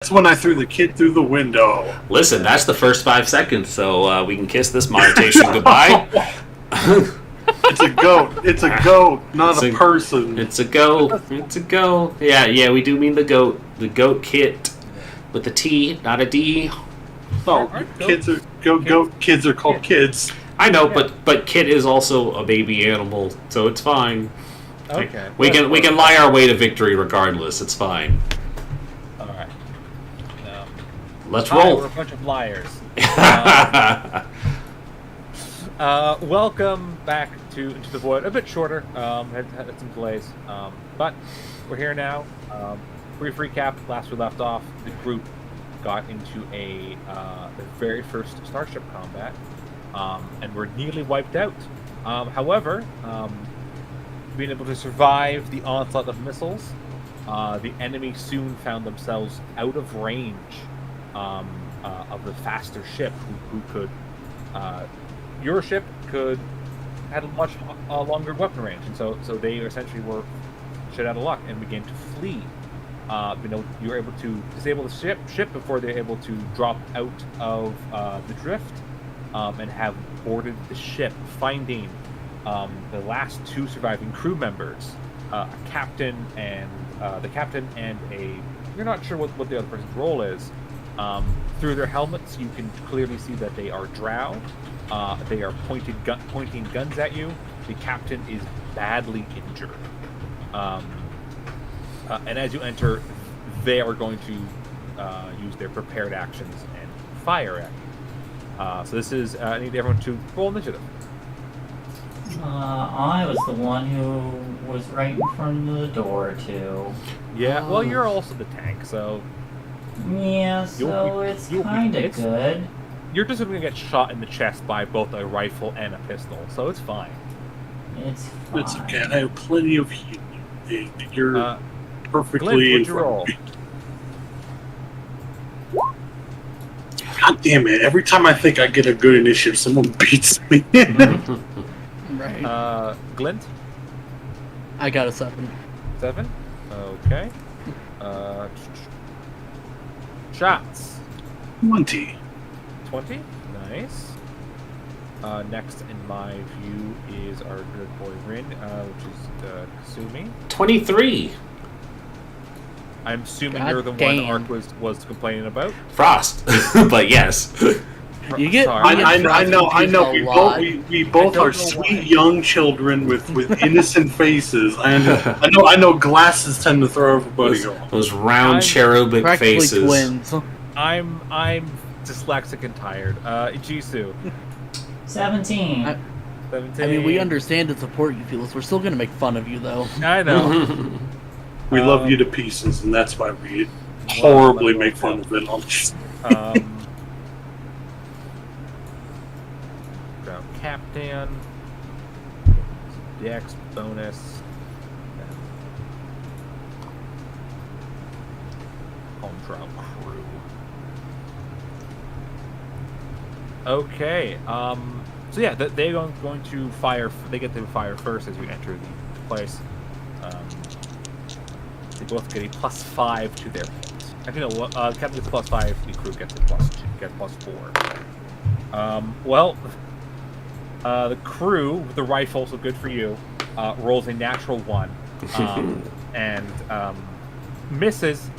That's when I threw the kid through the window. Listen, that's the first 5 seconds, so we can kiss this monetization goodbye. It's a goat. It's a goat, not a person. It's a goat. It's a goat. Yeah, we do mean the goat. The goat kit. With a T, not a D. No, kids are goat. Kids are called kids. I know, but kit is also a baby animal, so it's fine. Okay. We can lie our way to victory regardless. It's fine. All right. Let's roll. We're a bunch of liars. Welcome back to Into the Void. A bit shorter. Had some delays, but we're here now. Brief recap. Last we left off, the group got into the very first starship combat, and were nearly wiped out. However, being able to survive the onslaught of missiles, the enemy soon found themselves out of range of the faster ship, who could. Your ship had a much longer weapon range, and so they essentially were shit out of luck and began to flee. You were able to disable the ship before they were able to drop out of the drift and have boarded the ship, finding the last two surviving crew members, a captain and a you're not sure what the other person's role is. Through their helmets, you can clearly see that they are drow. They are pointing guns at you. The captain is badly injured. And as you enter, they are going to use their prepared actions and fire at you. So this is, I need everyone to roll initiative. I was the one who was right in front of the door, too. Yeah, well, you're also the tank, so... Yeah, so it's kind of good. You're just going to get shot in the chest by both a rifle and a pistol, so it's fine. It's fine. It's okay. I have plenty of healing. You're perfectly Glenn, in front of me. God damn it. Every time I think I get a good initiative, someone beats me. Right. Glint? I got a 7. 7? Okay. Shots. 20. 20? Nice. Next in my view is our good boy Rin, which is Kasumi. 23. I'm assuming God you're the damn. one Ark was complaining about. Frost. But yes. You get. Sorry. You get I know. confused a lot. We both don't are know sweet why. young children with innocent faces. I know glasses tend to throw everybody off. Those round I'm cherubic Practically faces. twins. I'm dyslexic and tired. Jisoo. 17. 17. I mean, we understand and support you, Felix. We're still gonna make fun of you, though. I know. We love you to pieces, and that's why we horribly make fun of it. Ground captain. Dex bonus. Home trial crew. Okay. So yeah, they're going to fire. They get to fire first as you enter the place. They both get a +5 to their hit. Actually, no. The captain gets +5. The crew gets a +4. Well, the crew with the rifle, so good for you, rolls a natural 1, and misses,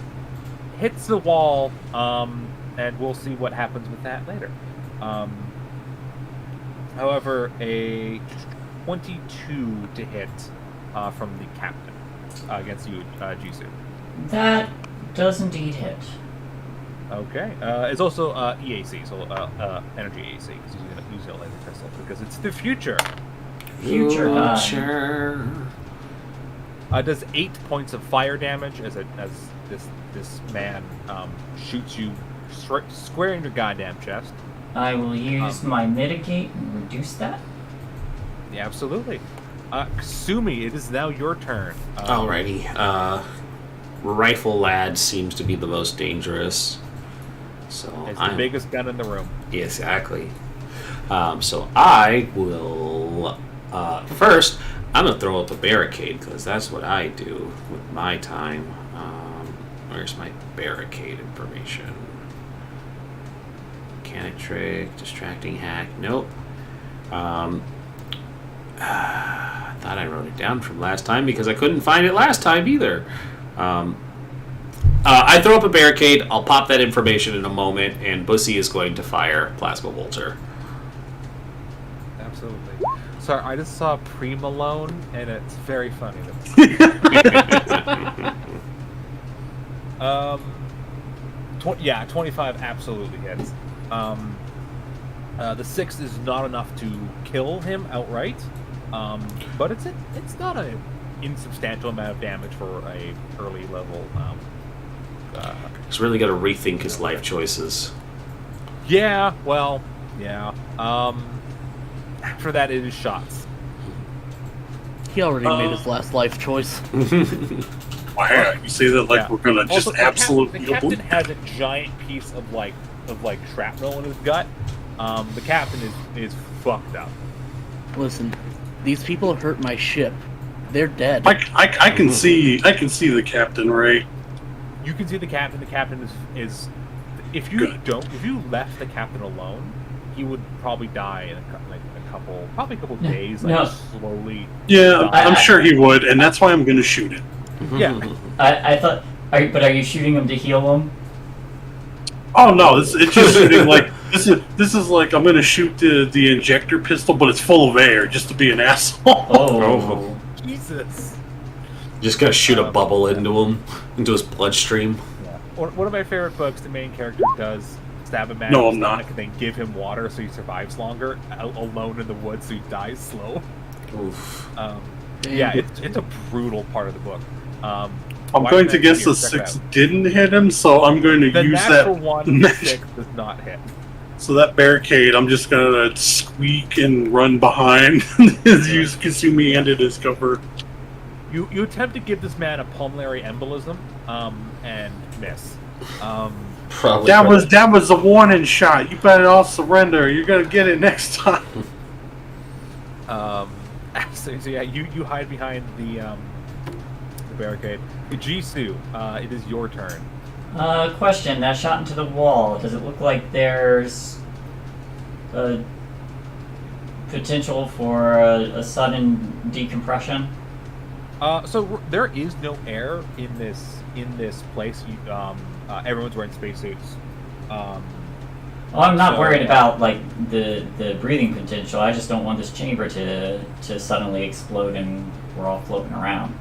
hits the wall, and we'll see what happens with that later. However, a 22 to hit from the captain against you, Jisoo. That does indeed hit. Okay. It's also EAC, so energy AC, because he's going to use it laser pistol, because it's the future. Future guy. Future. Does 8 points of fire damage as this man shoots you square in your goddamn chest. I will use my mitigate and reduce that. Yeah, absolutely. Kasumi, it is now your turn. Alrighty. Rifle lad seems to be the most dangerous. So It's the biggest gun in the room. Exactly. So I will first. I'm gonna throw up a barricade because that's what I do with my time. Where's my barricade information? Mechanic trick, distracting hack. Nope. I thought I wrote it down from last time because I couldn't find it last time either. I throw up a barricade. I'll pop that information in a moment, and Bussy is going to fire Plasma Bolter. Absolutely. Sorry, I just saw Pre-Malone, and it's very funny. Yeah, 25 absolutely hits. The 6 is not enough to kill him outright, but it's not an insubstantial amount of damage for a early level. He's really got to rethink his life choices. Yeah, well, yeah. After that, it is shots. He already made his last life choice. Wow, you say that like Yeah. we're gonna just Also, absolutely the captain has a giant piece of shrapnel in his gut. The captain is fucked up. Listen, these people hurt my ship. They're dead. I can see the captain, right? You can see the captain. The captain is if you Good. if you left the captain alone, he would probably die in a couple days, like No. slowly. Yeah, die. I'm sure he would, and that's why I'm gonna shoot it. Yeah. I thought. Are you shooting him to heal him? Oh no, it's just shooting like this is like I'm gonna shoot the injector pistol, but it's full of air just to be an asshole. Oh. Jesus. Just gotta shoot a bubble into him, into his bloodstream. Yeah. One of my favorite books, the main character does stab a man No, in I'm the not. stomach and then give him water so he survives longer, alone in the woods so he dies slow. Oof. Yeah, it's a brutal part of the book. I'm Why going did to I guess check the it 6 out? didn't hit him, so I'm going to The use natural that. one 6 does not hit. So that barricade, I'm just gonna squeak and run behind, use Kasumi and it as cover. You attempt to give this man a pulmonary embolism, and miss. Probably. That was a warning shot. You better all surrender. You're gonna get it next time. So yeah, you hide behind the barricade. Jisoo, it is your turn. Question. That shot into the wall. Does it look like there's a potential for a sudden decompression? So there is no air in this place. Everyone's wearing spacesuits. Well, I'm not So- worried about like the breathing potential. I just don't want this chamber to suddenly explode and we're all floating around.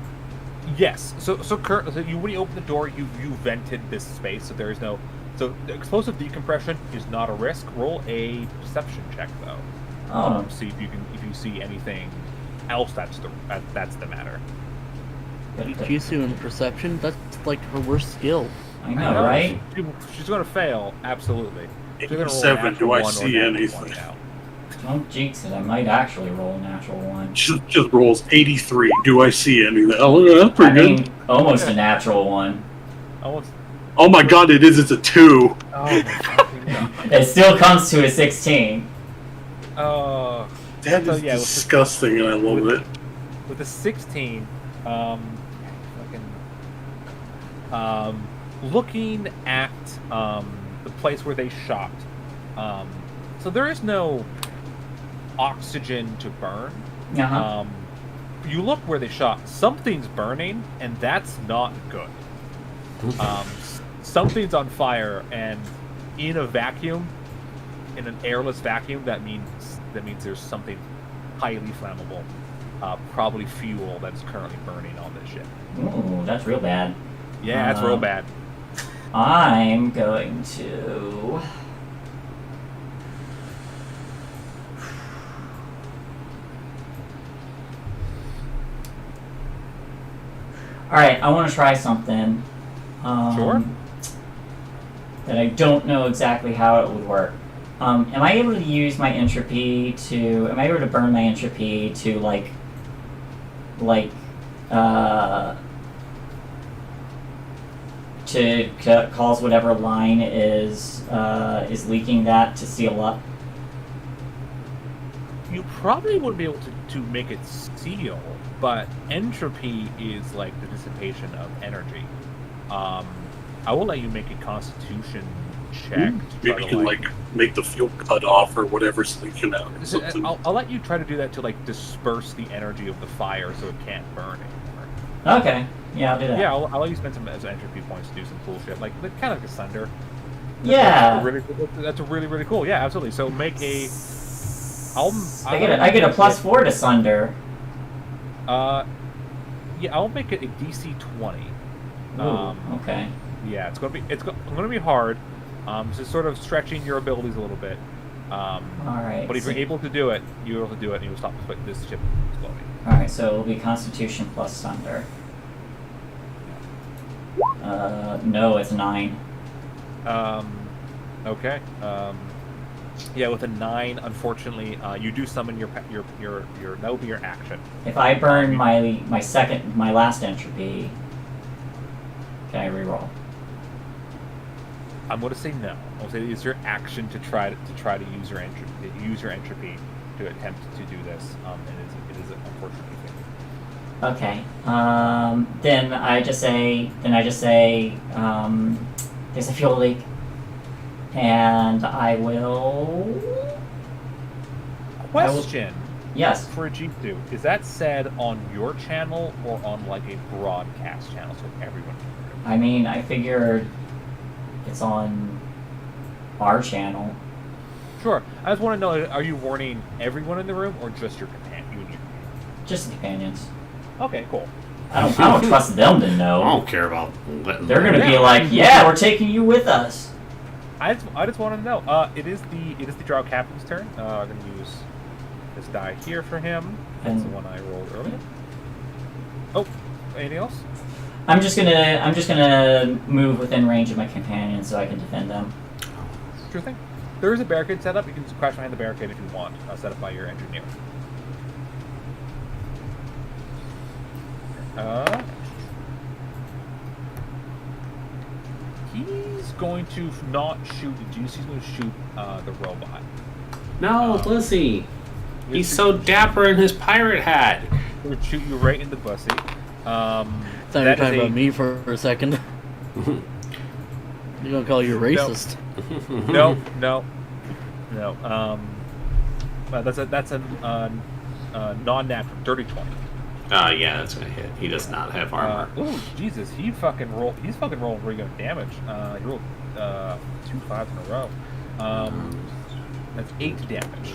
Yes. So when you open the door, you vented this space, so there is no. So the explosive decompression is not a risk. Roll a perception check though. Oh, See if you see anything else that's the matter. Jisoo in perception? That's like her worst skill. I know, right? She's going to fail. Absolutely. She's gonna roll a 87, natural do I one or see natural anything? one now. Don't jinx it. I might actually roll a natural one. Just rolls 83. Do I see anything? Oh, that's pretty I good. mean, almost a natural one. Almost. Oh my god, it is. It's a 2. Oh my fucking god. It still comes to a 16. That So, is yeah, disgusting, and I love it. With a 16, looking at the place where they shot, so there is no oxygen to burn. Uh-huh. You look where they shot, something's burning, and that's not good. Something's on fire, and in a vacuum, in an airless vacuum, that means there's something highly flammable, probably fuel that's currently burning on this ship. Ooh, that's real bad. Yeah, it's real bad. I'm going to... Alright, I want to try something. Sure. That I don't know exactly how it would work. Am I able to use my entropy to... Am I able to burn my entropy to, to cause whatever line is leaking that to seal up? You probably wouldn't be able to make it seal, but entropy is like the dissipation of energy. I will let you make a Constitution check. Maybe you can like make the fuel cut off or whatever's leaking out. Or something. I'll let you try to do that to like disperse the energy of the fire so it can't burn anymore. Okay. Yeah, I'll do that. Yeah, I'll let you spend some entropy points to do some cool shit, like kind of like a Sunder. Yeah. That's a really cool. Yeah, absolutely. So make a. I get a +4 to Sunder. Yeah, I'll make it a DC 20. Ooh, okay. Yeah, it's gonna be hard. So sort of stretching your abilities a little bit. All right. But if you're able to do it, you're able to do it, and you'll stop this ship exploding. All right, so it'll be Constitution plus Sunder. No, it's 9. Okay. Yeah, with a 9, unfortunately, you do summon your that will be your action. If I burn my last entropy, can I reroll? I'm going to say no. I'll say it's your action to try to use your entropy to attempt to do this. It is unfortunately fatal. Okay. Then I just say there's a fuel leak, and I will. Question. Yes. For G2, is that said on your channel or on like a broadcast channel so everyone can hear it? I mean, I figured it's on our channel. Sure. I just want to know: are you warning everyone in the room or just your companion? Just the companions. Okay, cool. I don't trust them to know. I don't care about letting They're them gonna be know. like, yeah, we're taking you with us. I just want to know. It is the Drow Captain's turn. I'm gonna use this die here for him. That's the one I rolled earlier. Oh, anything else? I'm just gonna move within range of my companions so I can defend them. Sure thing. There is a barricade set up. You can just crash behind the barricade if you want. Set up by your engineer. He's going to not shoot the juice. He's going to shoot the robot. No, Lizzie. He's so dapper in his pirate hat. He would shoot you right in the bussy. Thought you were talking about me for a second. You're gonna call you racist? No. That's a non-natural, dirty 20. Yeah, that's gonna hit. He does not have armor. Oh Jesus, he's fucking rolling really good damage. He rolled 2 5s in a row. That's 8 damage.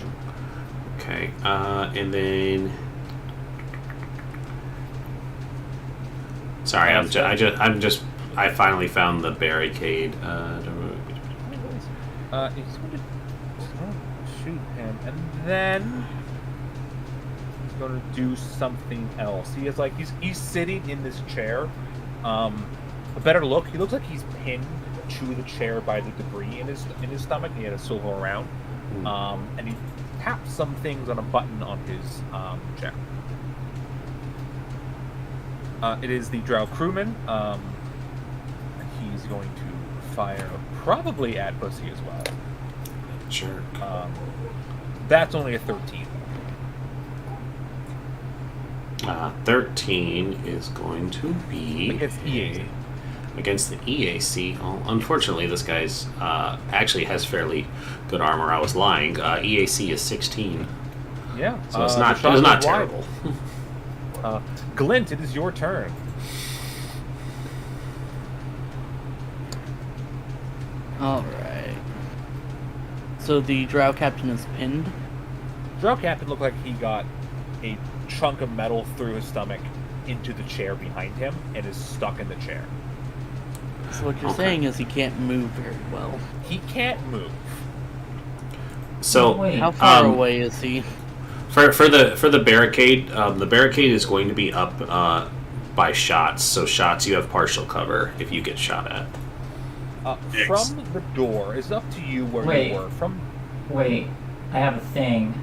Okay, and then. Sorry, I finally found the barricade. He's going to shoot him, and then he's going to do something else. He's sitting in this chair. A better look. He looks like he's pinned to the chair by the debris in his stomach. He had a silver around, and he taps some things on a button on his chair. It is the Drow crewman. He's going to fire probably at Bussy as well. Sure. That's only a 13. 13 is going to be Against EAC. Against the EAC. Well, unfortunately, this guy's actually has fairly good armor. I was lying. EAC is 16. Yeah. So it's not terrible. Glint, it is your turn. Alright. So the Drow Captain is pinned? Drow Captain looked like he got a chunk of metal through his stomach into the chair behind him and is stuck in the chair. So what you're saying is he can't move very well. He can't move. So Wait. How far away is he? For the barricade, the barricade is going to be up by shots. So shots, you have partial cover if you get shot at. From the door, it's up to you where Wait. you were. Wait, I have a thing.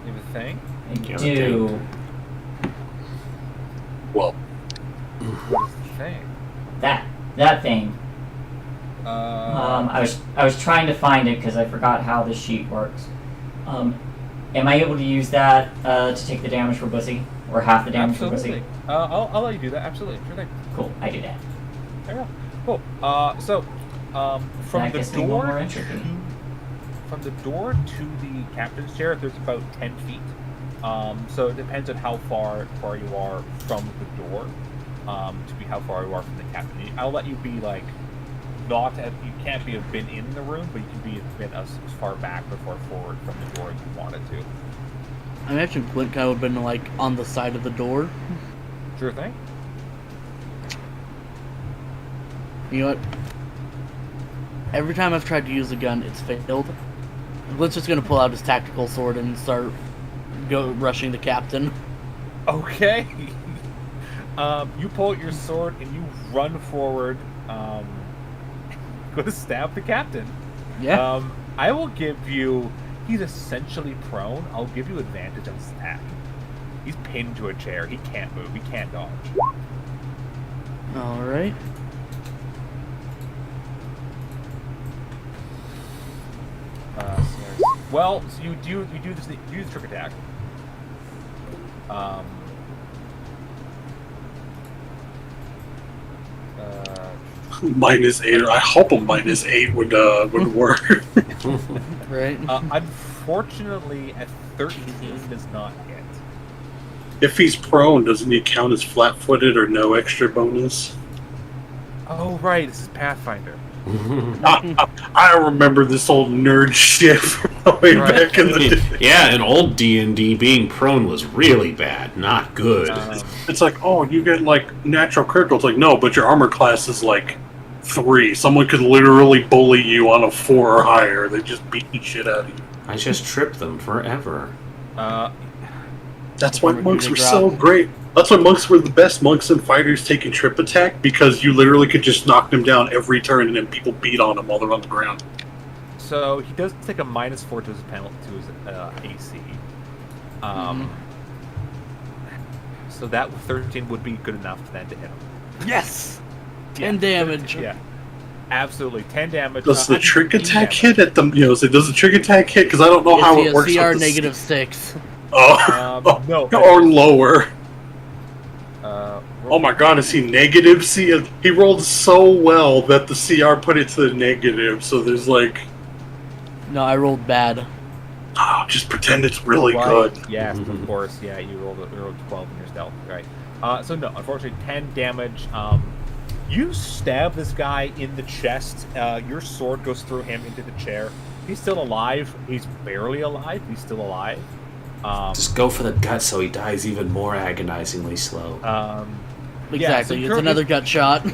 You have a thing? I You have a do. Well, What is the thing? That thing. I was trying to find it because I forgot how this sheet works. Am I able to use that to take the damage for Bussy, or half the damage for Absolutely. Bussy? I'll let you do that. Absolutely. Sure thing. Cool, I do that. There you Cool. From That the gets me one door more entropy. from the door to the captain's chair, there's about 10 feet. So it depends on how far you are from the door, to be how far you are from the captain. I'll let you be like, you can't be have been in the room, but you can be have been as far back or far forward from the door if you wanted to. I imagine Clint kind of would have been like on the side of the door. Sure thing. You know what? Every time I've tried to use a gun, it's failed. Clint's just gonna pull out his tactical sword and start rushing the captain. Okay. You pull out your sword and you run forward. Go to stab the captain. Yeah. I will give you. He's essentially prone. I'll give you advantage on his attack. He's pinned to a chair. He can't move. He can't dodge. All right. Well, so you do the trick attack. -8. I hope a -8 would work. Right. Unfortunately, at 13 does not hit. If he's prone, doesn't he count as flat-footed or no extra bonus? Oh right, this is Pathfinder. I remember this old nerd shit from way back in the day. Yeah, in old D&D, being prone was really bad, not good. It's like, oh, you get like natural critical. It's like, no, but your armor class is like 3. Someone could literally bully you on a 4 or higher. They just beat the shit out of you. I just tripped them forever. That's why monks were so great. That's why monks were the best. Monks and fighters taking trip attack, because you literally could just knock them down every turn and then people beat on them while they're on the ground. So he does take a -4 to his penalty to his AC. So that 13 would be good enough then to hit him. Yes. 10 damage. Yeah, absolutely 10 damage. Does the trick attack hit at the? So does the trick attack hit? Because I don't know how it works. CR with the -6. Oh, no, or lower. Oh my god, is he negative? See, he rolled so well that the CR put it to the negative, so there's like... No, I rolled bad. Oh, just pretend it's really right. good. Yes, of course. Yeah, you rolled 12 in your stealth, right? So no, unfortunately, 10 damage. You stab this guy in the chest. Your sword goes through him into the chair. He's still alive. He's barely alive. He's still alive. Just go for the gut so he dies even more agonizingly slow. Exactly, so it's another gut shot.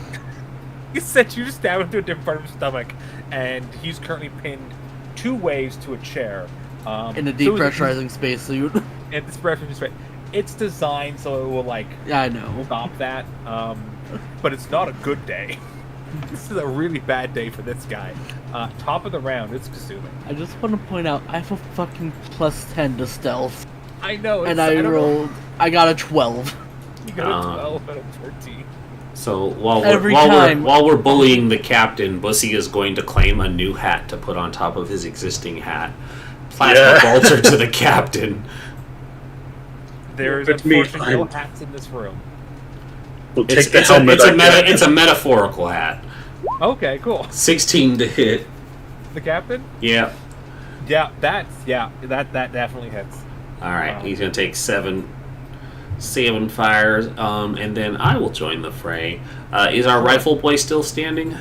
You said you just stabbed him to a different part of his stomach, and he's currently pinned 2 ways to a chair. In a depressurizing spacesuit. And this pressurizing space. It's designed so it will, like, Yeah, I know. stop that. But it's not a good day. This is a really bad day for this guy. Top of the round, it's Kasumi. I just want to point out, I have a fucking +10 to stealth. I know. And I got a 12. You got a 12 out of 13. So while we're bullying the captain, Bussy is going to claim a new hat to put on top of his existing hat. Plasma bolter to the captain. There's unfortunately no hats in this room. We'll take the helmet. It's a metaphorical hat. Okay, cool. 16 to hit. The captain? Yeah. Yeah, that definitely hits. All right, he's gonna take 7 fires, and then I will join the fray. Is our rifle boy still standing?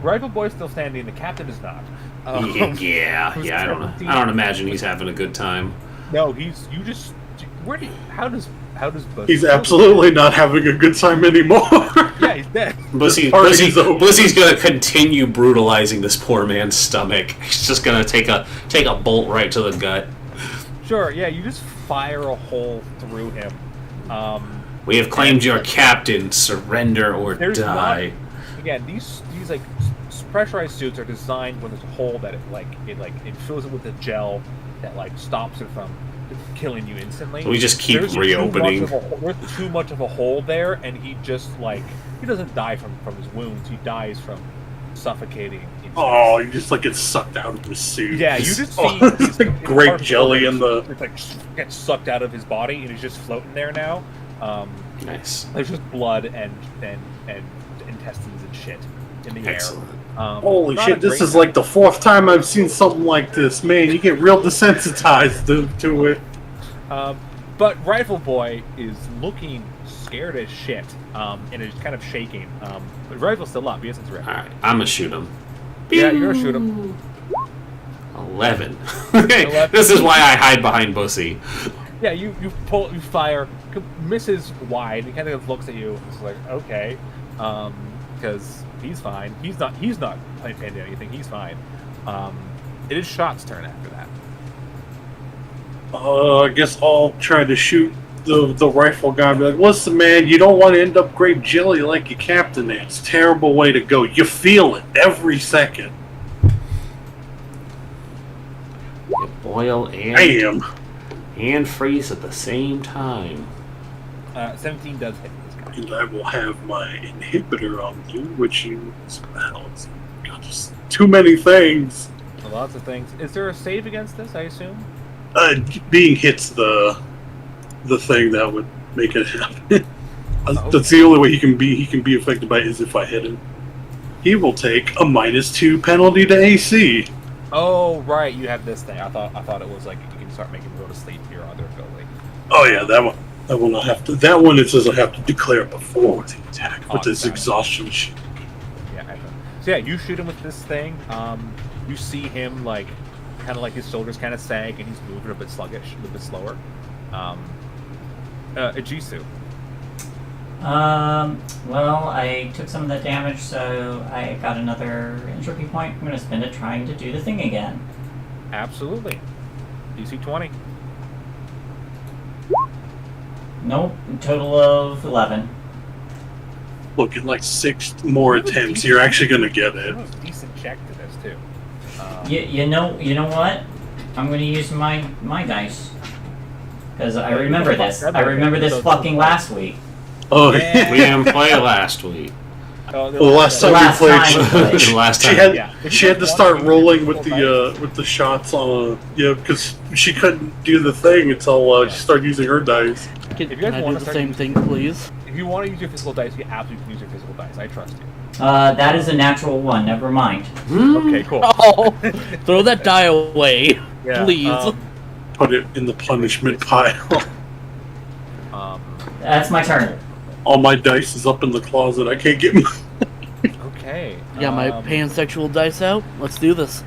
Rifle boy's still standing. The captain is not. Yeah. I don't imagine he's having a good time. No, how does He's absolutely not having a good time anymore. Yeah, he's dead. Bussy's gonna continue brutalizing this poor man's stomach. He's just gonna take a bolt right to the gut. Sure, yeah, you just fire a hole through him. We have claimed your captain. Surrender or die. Again, these like pressurized suits are designed when there's a hole that it fills it with a gel that like stops it from killing you instantly. So we just keep reopening. There's too much of a hole there, and he just he doesn't die from his wounds. He dies from suffocating. Oh, he just gets sucked out of his suit. Yeah, you just see grape jelly in the. It gets sucked out of his body, and he's just floating there now. Nice. There's just blood and intestines and shit in the Excellent. air. Holy Not shit, a this great is like the 4th time I've seen something like this. Man, you get real desensitized to it. But Rifle Boy is looking scared as shit, and is kind of shaking. But Rifle's still up. He hasn't surrendered. Alright, I'm gonna shoot him. Yeah, you're gonna shoot him. 11. This is why I hide behind Bussy. Yeah, you fire, misses wide. He kind of looks at you. It's like, okay, because he's fine. He's not pinned to anything. He's fine. It is Shot's turn after that. I guess I'll try to shoot the rifle guy. Be like, listen, man, you don't want to end up grape jelly like your captain there. It's a terrible way to go. You feel it every second. You boil and freeze at the same time. 17 does hit this guy. And I will have my inhibitor on you, which is God, just too many things. Lots of things. Is there a save against this, I assume? Being hit's the thing that would make it happen. That's the only way he can be affected by it is if I hit him. He will take a -2 penalty to AC. Oh, right, you have this thing. I thought it was like you can start making him go to sleep here on their ability. Oh yeah, that one. That one I have to. That one it says I have to declare before the attack with this got it. exhaustion shit. Yeah, excellent. So yeah, you shoot him with this thing. You see him like, kind of like his shoulders kind of sag, and he's moving a bit sluggish, a little bit slower. Ejisu. Well, I took some of the damage, so I got another entropy point. I'm gonna spend it trying to do the thing again. Absolutely. DC 20. Nope, total of 11. Look, in like 6 more attempts, you're actually gonna get it. That was a decent check to this too. You know what? I'm gonna use my dice. Because I remember this. I remember this fucking last week. Oh, Yeah. We didn't play last week. Oh, the last time Last we played, time we played. The last she time. had she had to start rolling with the shots on because she couldn't do the thing until she started using her dice. Can If you guys I do wanna the start same using- thing, please? If you want to use your physical dice, you absolutely can use your physical dice. I trust you. That is a natural one. Never mind. Okay, cool. Oh, throw that die away, Yeah, please. Put it in the punishment pile. That's my turn. All my dice is up in the closet. I can't get my... Okay. Got my pansexual dice out. Let's do this.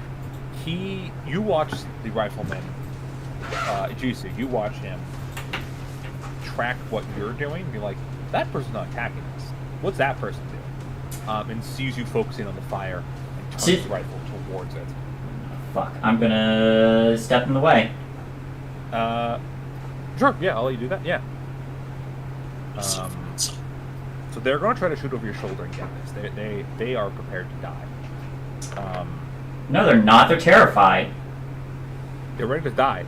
You watch the rifleman, Juicy, you watch him track what you're doing. You're like, that person's not attacking us. What's that person doing? And sees you focusing on the fire and turns his rifle towards it. Fuck. I'm gonna step in the way. Sure, yeah, I'll let you do that, yeah. So they're going to try to shoot over your shoulder and get this. They are prepared to die. No, they're not. They're terrified. They're ready to die.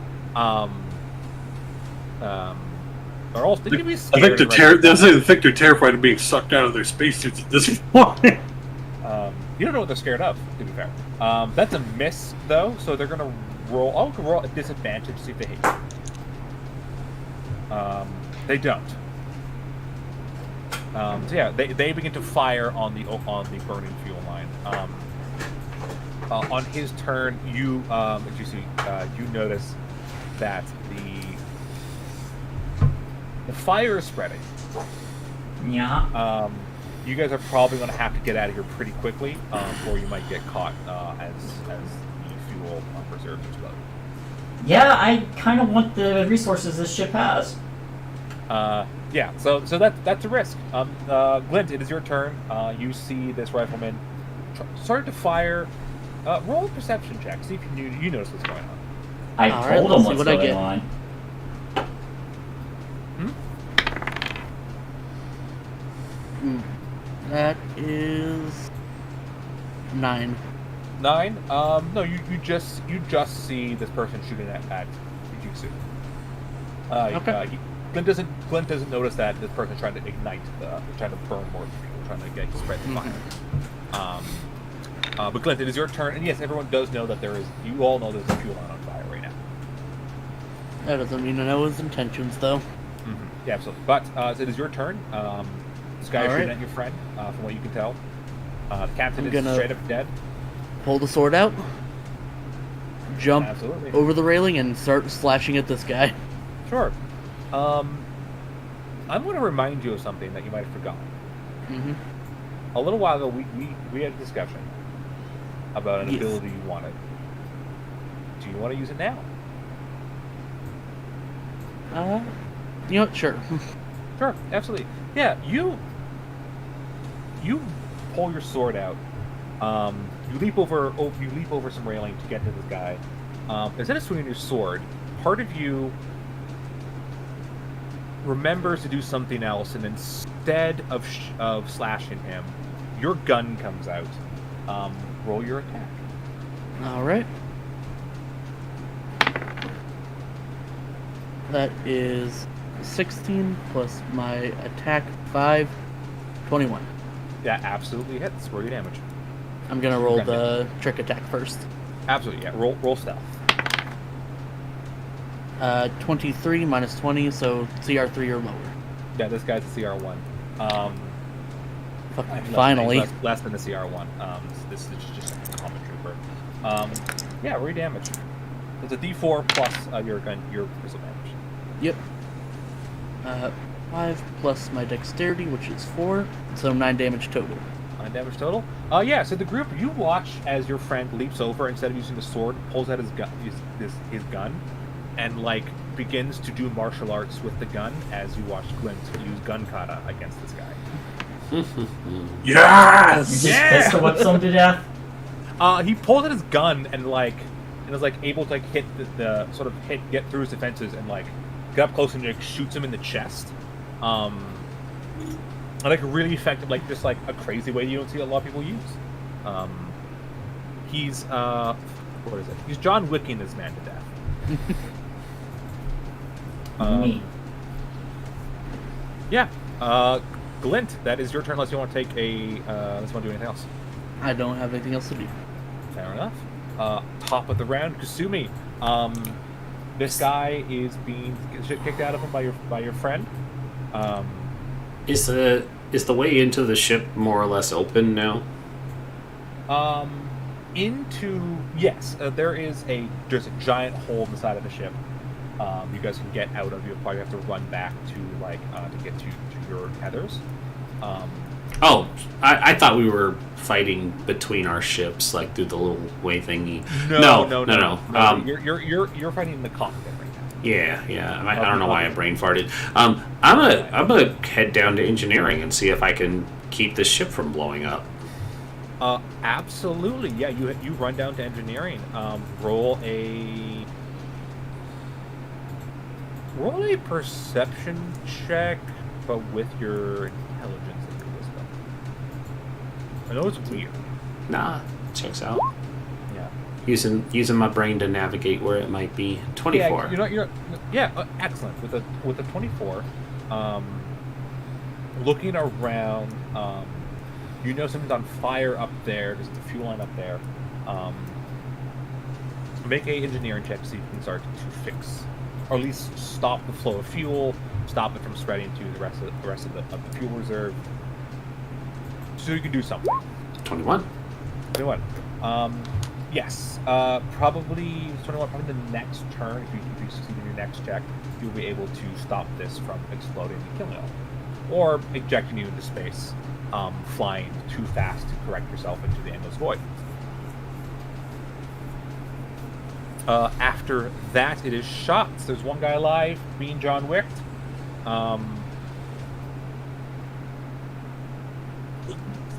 They're all. They can be I scared. think I think they're terrified of being sucked out of their spacesuits at this point. You don't know what they're scared of, to be fair. That's a miss, though, so they're going to roll. I'll roll a disadvantage to see if they hit you. They don't. So yeah, they begin to fire on the burning fuel line. On his turn, you notice that the fire is spreading. Yeah. You guys are probably going to have to get out of here pretty quickly, or you might get caught as the fuel reserves explode. Yeah, I kind of want the resources this ship has. Yeah, so that's a risk. Glint, it is your turn. You see this rifleman start to fire. Roll a perception check. See if you notice what's going on. I All right, told let's him see what's what I going get. on. That is 9. 9. No, you just see this person shooting at Fujitsu. Okay. Glint doesn't notice that this person's trying to ignite trying to burn more fuel, trying to spread the fire. But Glint, it is your turn, and yes, everyone does know that you all know there's a fuel line on fire right now. That doesn't mean I know his intentions, though. Yeah, absolutely. But so it is your turn. This guy is shooting at your friend, from what you can tell. The captain I'm is gonna- straight up dead. Pull the sword out, jump Absolutely. over the railing, and start slashing at this guy. Sure. I'm going to remind you of something that you might have forgotten. Mm-hmm. A little while ago, we had a discussion about an Yes. ability you wanted. Do you want to use it now? You know what? Sure. Sure, absolutely. Yeah, you pull your sword out. You leap over some railing to get to this guy. Instead of swinging your sword, part of you remembers to do something else, and instead of slashing him, your gun comes out. Roll your attack. All right. That is 16 plus my attack 5, 21. That absolutely hits. Roll your damage. I'm gonna roll Okay. the trick attack first. Absolutely, yeah. Roll stealth. 23 minus 20, so CR3 or lower. Yeah, this guy's a CR1. Fuck, Less- finally. less than a CR1. This is just a common trooper. Yeah, roll your damage. It's a D4 plus your pistol damage. Yep. 5 plus my dexterity, which is 4, so 9 damage total. 9 damage total. Yeah. So the group, you watch as your friend leaps over, instead of using the sword, pulls out his gun, and like begins to do martial arts with the gun as you watch Glint use gun kata against this guy. Yes! You just pistol whip some to death. He pulled out his gun and was like able to like hit the sort of get through his defenses and like get up close and like shoots him in the chest. And, like really effective, like just like a crazy way you don't see a lot of people use. He's what is it? He's John Wicking this man to death. Neat. Yeah. Glint, that is your turn unless you want to take unless you want to do anything else. I don't have anything else to do. Fair enough. Top of the round, Kasumi. This guy is being shit kicked out of him by your friend. Is the way into the ship more or less open now? Yes, there's a giant hole in the side of the ship. You guys can get out of. You'll probably have to run back to to get to your tethers. Oh, I thought we were fighting between our ships, like through the little way thingy. No. You're fighting in the cockpit right now. Yeah. I don't know why I brain farted. I'm gonna head down to engineering and see if I can keep this ship from blowing up. Absolutely. Yeah, you run down to engineering. Roll a perception check, but with your intelligence and your wisdom. I know it's weird. Nah, checks out. Yeah. Using my brain to navigate where it might be. 24. Yeah, excellent. With a 24, looking around, you know something's on fire up there. There's the fuel line up there. Make a engineering check to see if you can start to fix, or at least stop the flow of fuel, stop it from spreading to the rest of the fuel reserve. So you can do something. 21. 21. Yes. Probably 21. Probably the next turn, if you succeed in your next check, you'll be able to stop this from exploding and killing you, or ejecting you into space, flying too fast to correct yourself into the endless void. After that, it is shots. There's one guy alive, being John Wick. I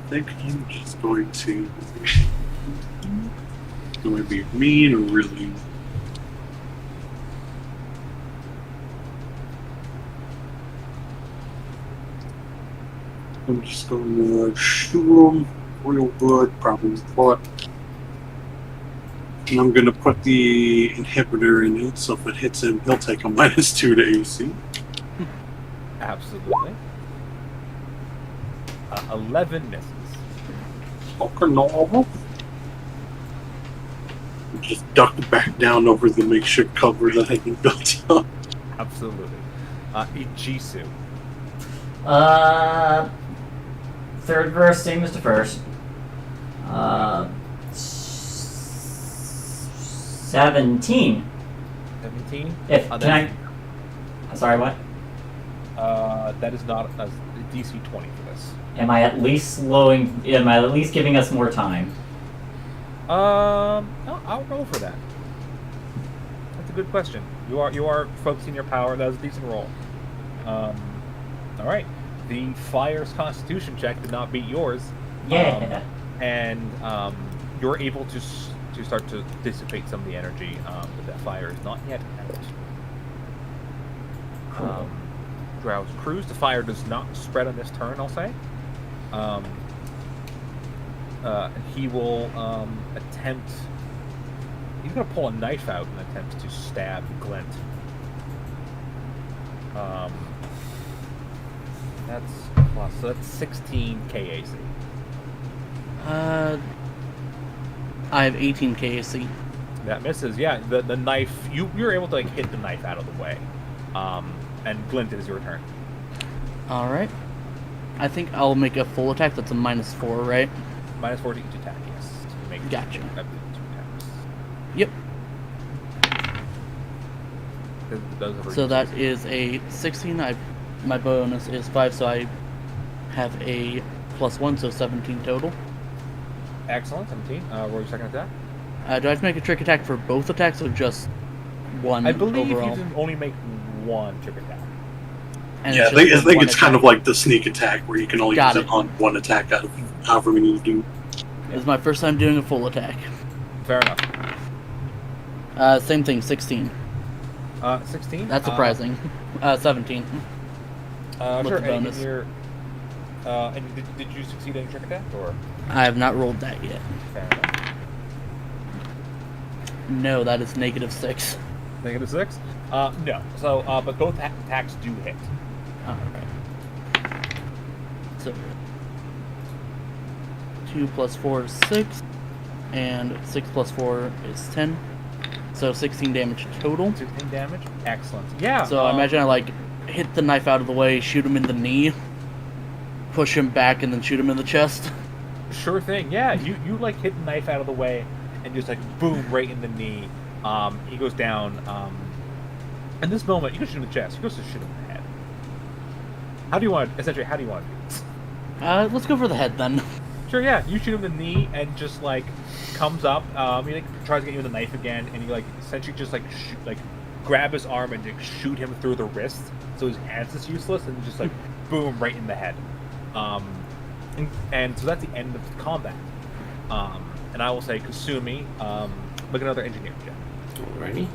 think I'm just going to be mean or really. I'm just going to shoot him real good, probably, but and I'm going to put the inhibitor in it, so if it hits him, he'll take a -2 to AC. Absolutely. 11 misses. Okay, normal. Just duck back down over the makeshift cover that had been built up. Absolutely. Ichisu. Third verse, same as the first. 17. 17. If can I? Sorry, what? That is not a DC 20 for this. Am I at least giving us more time? I'll roll for that. That's a good question. You are focusing your power. That was a decent roll. All right. The Fire's Constitution check did not beat yours. Yeah. And you're able to start to dissipate some of the energy, but that fire is not yet out. Cool. Drow's cruise. The fire does not spread on this turn, I'll say. He will attempt. He's going to pull a knife out and attempt to stab Glint. That's plus. So that's 16 KAC. I have 18 KAC. That misses. Yeah, the knife. You're able to like hit the knife out of the way. And Glint, it is your turn. All right. I think I'll make a full attack. That's a -4, right? -4 to each attack. Yes. To make Gotcha. 2 attacks. Yep. Those are So that is a 16. My bonus is 5, so I have a +1, so 17 total. excellent. 17. Roll your second attack. Do I have to make a trick attack for both attacks or just one I believe overall? you can only make one trick attack. And Yeah, I it's think, just I think one it's kind attack? of like the sneak attack where you can only Got use it. it on one attack out of however many you do. This is my first time doing a full attack. Fair enough. Same thing, 16. 16. That's surprising. 17. Sure. the And bonus. did you succeed in trick attack or? I have not rolled that yet. Fair enough. No, that is -6. -6. No. So, but both attacks do hit. Alright. So 2 + 4 is 6, and 6 + 4 is 10. So 16 damage total. 16 damage. Excellent. Yeah. So I imagine I hit the knife out of the way, shoot him in the knee, push him back, and then shoot him in the chest. Sure thing. Yeah. You hit the knife out of the way, and just boom right in the knee. He goes down. In this moment, you can shoot him in the chest. He goes to shoot him in the head. How do you want to do this? Let's go for the head then. Sure, yeah. You shoot him in the knee and just comes up. He tries to get you with the knife again, and you essentially just grab his arm and shoot him through the wrist, so his hands is useless, and just boom right in the head. And so that's the end of the combat. And I will say, Kasumi, make another engineering check. Alrighty.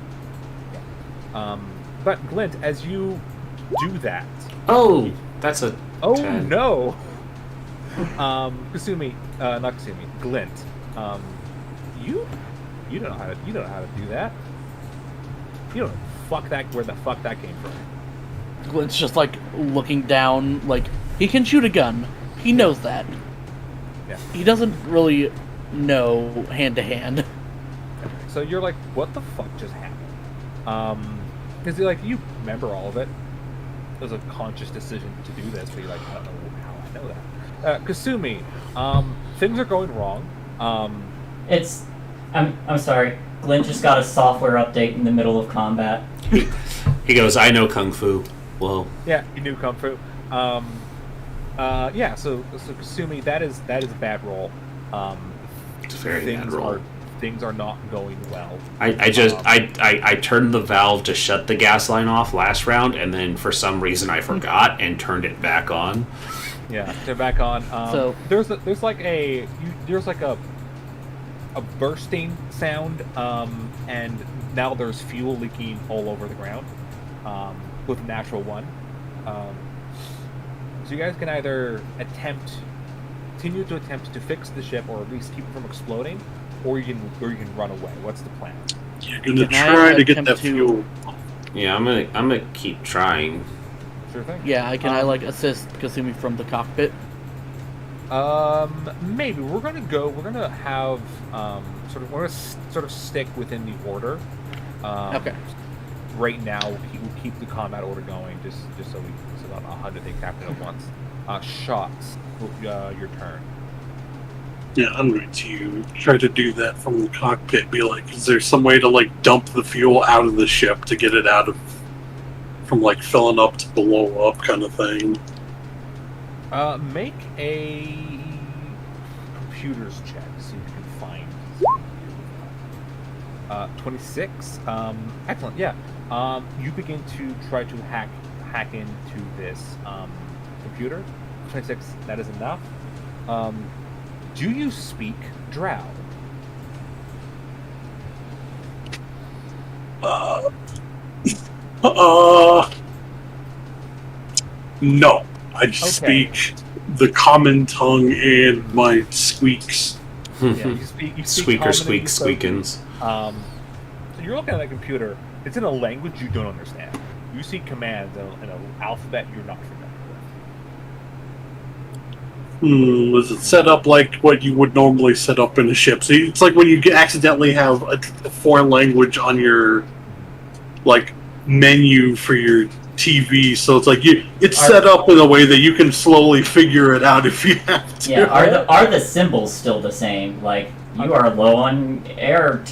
But Glint, as you do that, Oh, that's a. oh 10. no, Kasumi, not Kasumi, Glint, you don't know how to do that. You don't know where the fuck that came from. Glint's just looking down, he can shoot a gun. He knows that. Yeah. He doesn't really know hand to hand. So you're what the fuck just happened? Because you remember all of it. It was a conscious decision to do this, but you're I don't know how I know that. Kasumi, things are going wrong. I'm sorry. Glint just got a software update in the middle of combat. He goes, I know Kung Fu. Whoa. Yeah, you knew Kung Fu. Yeah, so Kasumi, that is a bad roll. It's a very bad roll. Things are not going well. I turned the valve to shut the gas line off last round, and then for some reason I forgot and turned it back on. Yeah, they're back on. So there's a bursting sound, and now there's fuel leaking all over the ground, with a natural one. So you guys can either continue to attempt to fix the ship, or at least keep it from exploding, or you can run away. What's the plan? You're gonna Can I try to get that attempt to- fuel. Yeah, I'm gonna keep trying. Sure thing. yeah, I assist Kasumi from the cockpit? Maybe we're gonna have we're gonna sort of stick within the order. Okay. Right now, we'll keep the combat order going, just so not 100 take captain at once. Shots. Your turn. Yeah, I'm going to try to do that from the cockpit. Be like, is there some way to like dump the fuel out of the ship to get it out of from like filling up to blow up kind of thing? Make a computers check so you can find 26. Excellent. Yeah. You begin to try to hack into this computer. 26. That is enough. Do you speak Drow? No. I just speak the common tongue and my squeaks. Yeah, you speak Squeaker, squeak, squeakins. So you're looking at that computer. It's in a language you don't understand. You see commands in an alphabet you're not familiar with. Was it set up like what you would normally set up in a ship? So it's like when you accidentally have a foreign language on your like menu for your TV. So it's like it's set up in a way that you can slowly figure it out if you have to. Yeah, are the symbols still the same? Like you are low on air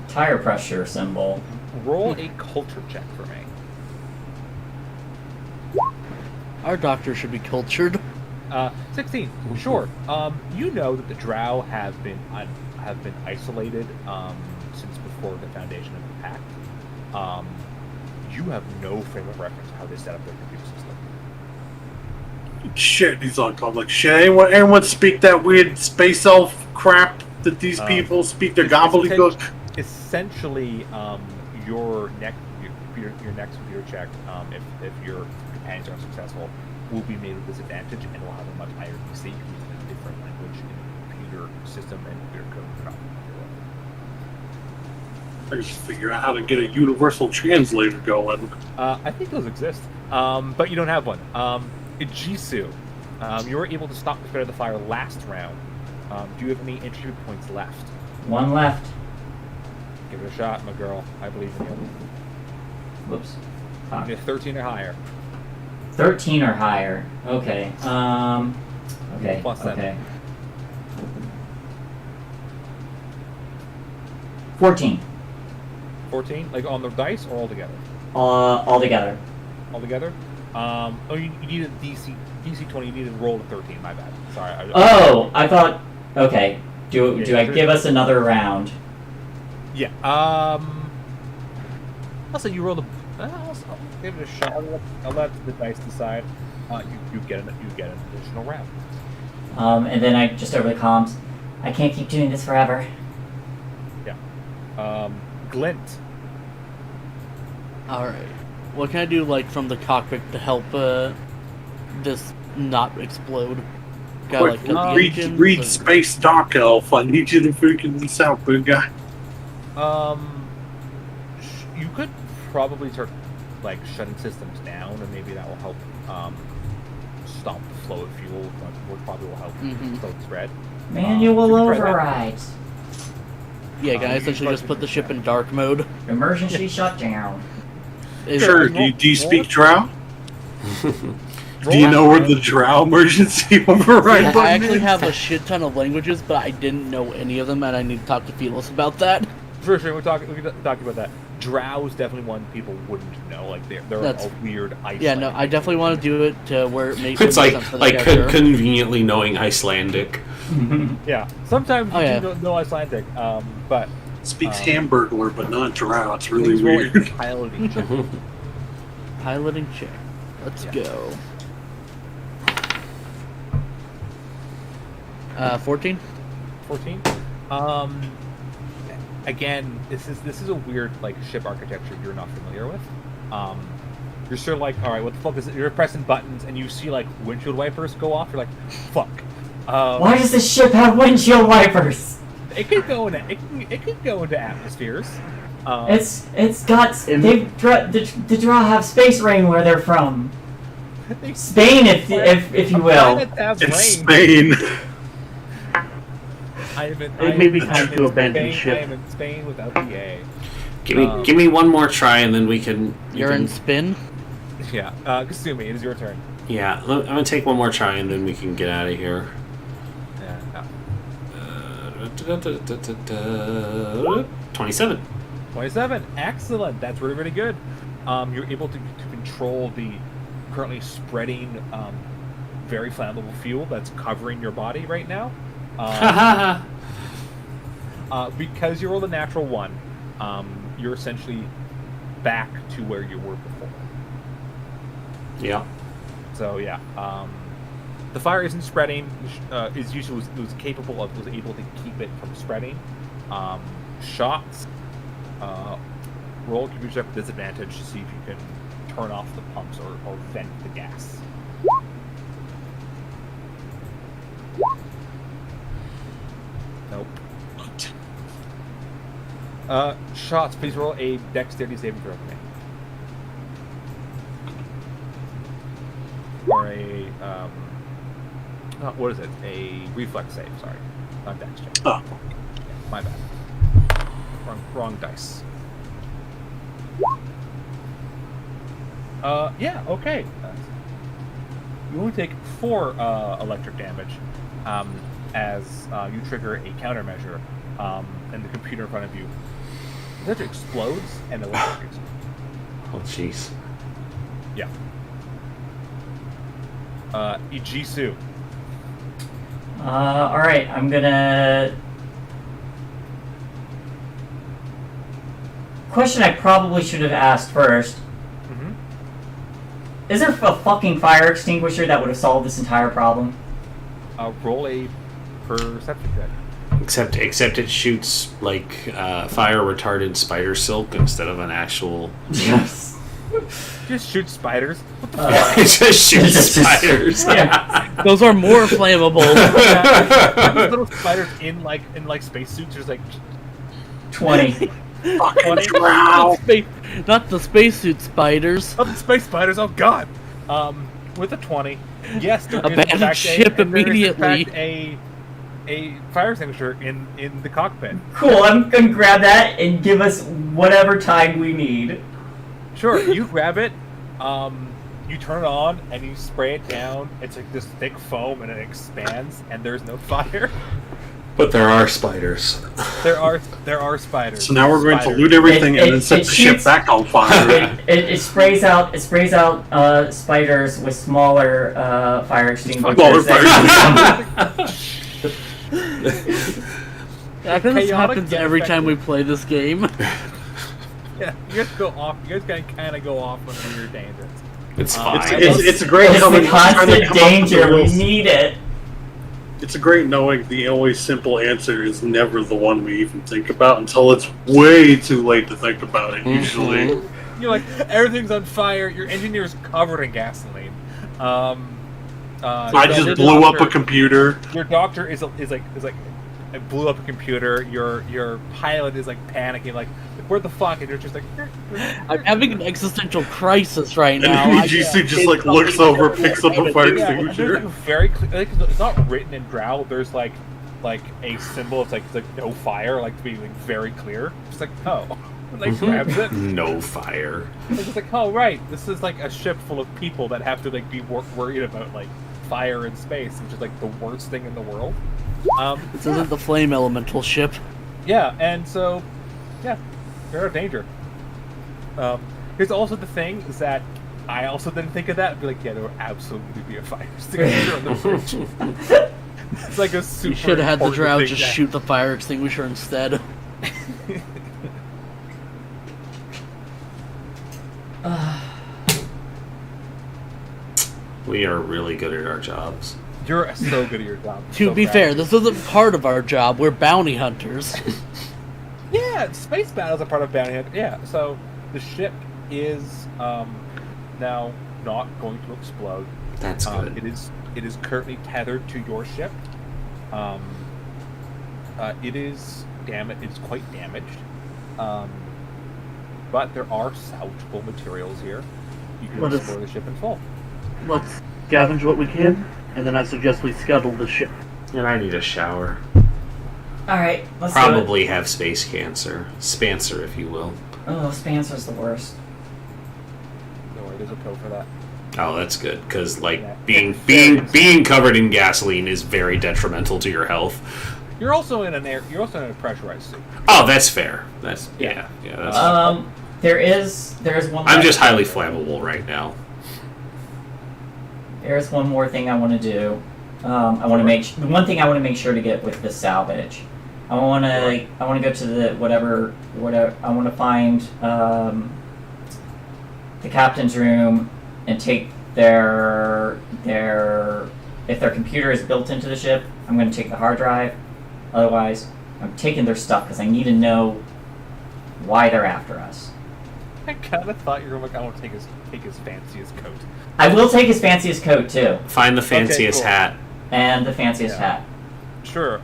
tire pressure symbol. Roll a culture check for me. Our doctor should be cultured. 16. Sure. You know that the Drow have been isolated since before the foundation of the Pact. You have no frame of reference how they set up their computer system. Shit, he's on call. Like, shit, anyone speak that weird space elf crap that these people speak? Their gobbledygook. Essentially, your next computer check, if your companions are successful, will be made with disadvantage and will have a much higher DC using a different language in the computer system and computer code you're not familiar with. I just figure out how to get a universal translator going. I think those exist, but you don't have one. Jisoo, you were able to stop the threat of the fire last round. Do you have any entry points left? One left. Give it a shot, my girl. I believe in you. Whoops. You need 13 or higher. 13 or higher. Okay. Okay. Plus 7. Okay. 14. 14? Like on the dice or all together? All together. All together? You need a DC 20. You need to roll a 13. My bad. Sorry. I thought. Okay. Do I give us another round? Yeah. I'll say you roll the. I'll give it a shot. I'll let the dice decide. You get an additional round. And then I just over the comms. I can't keep doing this forever. Yeah. Glint. All right. What can I do, like, from the cockpit to help this not explode? Quick, read Space Dark Elf. I need you to freaking this out, big guy. You could probably start like shutting systems down, and maybe that will help stop the flow of fuel. Which probably will help slow the spread. Manual overrides. Yeah, can I essentially just put the ship in dark mode? Emergency shutdown. Sure. Do you speak Drow? Do you know where the Drow emergency override button I actually is? have a shit ton of languages, but I didn't know any of them, and I need to talk to Felos about that. For sure, we can talk about that. Drow is definitely one people wouldn't know. Like they're a weird Icelandic. Yeah, no, I definitely want to do it to where it makes It's sense like for the character. conveniently knowing Icelandic. Yeah, sometimes you do know Icelandic, but Speaks Hamburglar, but not Drow. It's really please roll a weird. piloting check. Piloting check. Let's go. 14. 14. Again, this is a weird like ship architecture you're not familiar with. You're sort of like, all right, what the fuck is it? You're pressing buttons and you see like windshield wipers go off. You're like, fuck. Why does this ship have windshield wipers? It could go into atmospheres. It's got the Drow have space rain where they're from. Spain, if you will. It's Spain. It may be time to abandon ship. I am in Spain without the A. Give me one more try, and then we can. You're in spin? Yeah. Kasumi, it is your turn. Yeah, I'm gonna take one more try, and then we can get out of here. Yeah. 27. 27. Excellent. That's really, really good. You're able to control the currently spreading, very flammable fuel that's covering your body right now. Because you rolled a natural 1, you're essentially back to where you were before. Yeah. So yeah, the fire isn't spreading. Was able to keep it from spreading. Shots. Roll computer check with disadvantage to see if you can turn off the pumps or vent the gas. Nope. Shots, please roll a dexterity saving throw for me. Or a, what is it? A reflex save, sorry. Not dex check. Oh. Yeah, my bad. Wrong dice. Yeah, okay. You only take 4 electric damage as you trigger a countermeasure, and the computer in front of you essentially explodes and electrocutes. Oh, jeez. Yeah. Ijisu. Alright, I'm gonna... Question I probably should have asked first. Mm-hmm. Is there a fucking fire extinguisher that would have solved this entire problem? Roll a perception check. Except it shoots like fire retardant spider silk instead of an actual. Yes. Just shoot spiders. What the fuck? It just shoots spiders. Yeah. Those are more flammable. Those little spiders in spacesuits. There's like 20. Fucking drow. Not the spacesuit spiders. Oh, the space spiders! Oh god! With a 20, yes, there is in Abandon fact ship there is, in immediately. fact, a fire extinguisher in the cockpit. Cool, I'm gonna grab that and give us whatever time we need. Sure, you grab it, you turn it on, and you spray it down. It's like this thick foam, and it expands, and there's no fire. But there are spiders. There are spiders. So now we're going to Spiders. loot everything and then set the ship shoots- back on fire. It sprays out spiders with smaller fire extinguishers. Smaller that- I think this Chaotic happens yet every time we effective. play this game. Yeah, you guys go off. You guys kind of go off on weird tangents. It's fine. It's great It's coming the trying to constant come up with danger. the We rules. need it. It's great knowing the always simple answer is never the one we even think about until it's way too late to think about it, usually. You're like, everything's on fire. Your engineer's covered in gasoline. I Your just blew up a doctor- computer. Your doctor is like, I blew up a computer. Your pilot is like panicking, like where the fuck? And you're just like, I'm having an existential crisis right And now. UGC just like looks over, picks up a fire extinguisher. There's very clear, like, it's not written in Drow. There's like a symbol. It's like no fire, like to be like very clear. Just like oh, like grabs it. No fire. It's just like oh right, this is like a ship full of people that have to like be worried about like fire in space, which is like the worst thing in the world. This isn't the flame elemental ship. Yeah, and so, yeah, you're out of danger. Here's also the thing is that I also didn't think of that. I'd be like, yeah, there would absolutely be a fire extinguisher on the bridge. It's like a super. You should have had the important drow thing just that- shoot the fire extinguisher instead. We are really good at our jobs. You're so good at your job. To So be proud fair, of you. this isn't part of our job. We're bounty hunters. Yeah, space battles are part of bounty hunter. Yeah, so the ship is now not going to explode. That's good. It is currently tethered to your ship. It is it's quite damaged. But there are salvageable materials here. You can What is- explore the ship in full. Let's scavenge what we can, and then I suggest we scuttle the ship. And I need a shower. Alright, let's Probably have space cancer. Spancer, if you will. do it. Oh, Spancer's the worst. No worry, there's a pill for that. Oh, that's good, because like Yeah. being covered in gasoline is very detrimental to your health. You're also in a pressurized suit. Oh, that's fair. That's yeah. That's. There is one. I'm just highly flammable right now. There's one more thing I want to do. I want to make one thing I want to make sure to get with the salvage. I want to go to the whatever. I want to find the captain's room and take their if their computer is built into the ship. I'm going to take the hard drive. Otherwise, I'm taking their stuff because I need to know why they're after us. I kind of thought you were like, I want to take his fanciest coat. I will take his fanciest coat too. Find the fanciest hat. And the fanciest hat. Sure.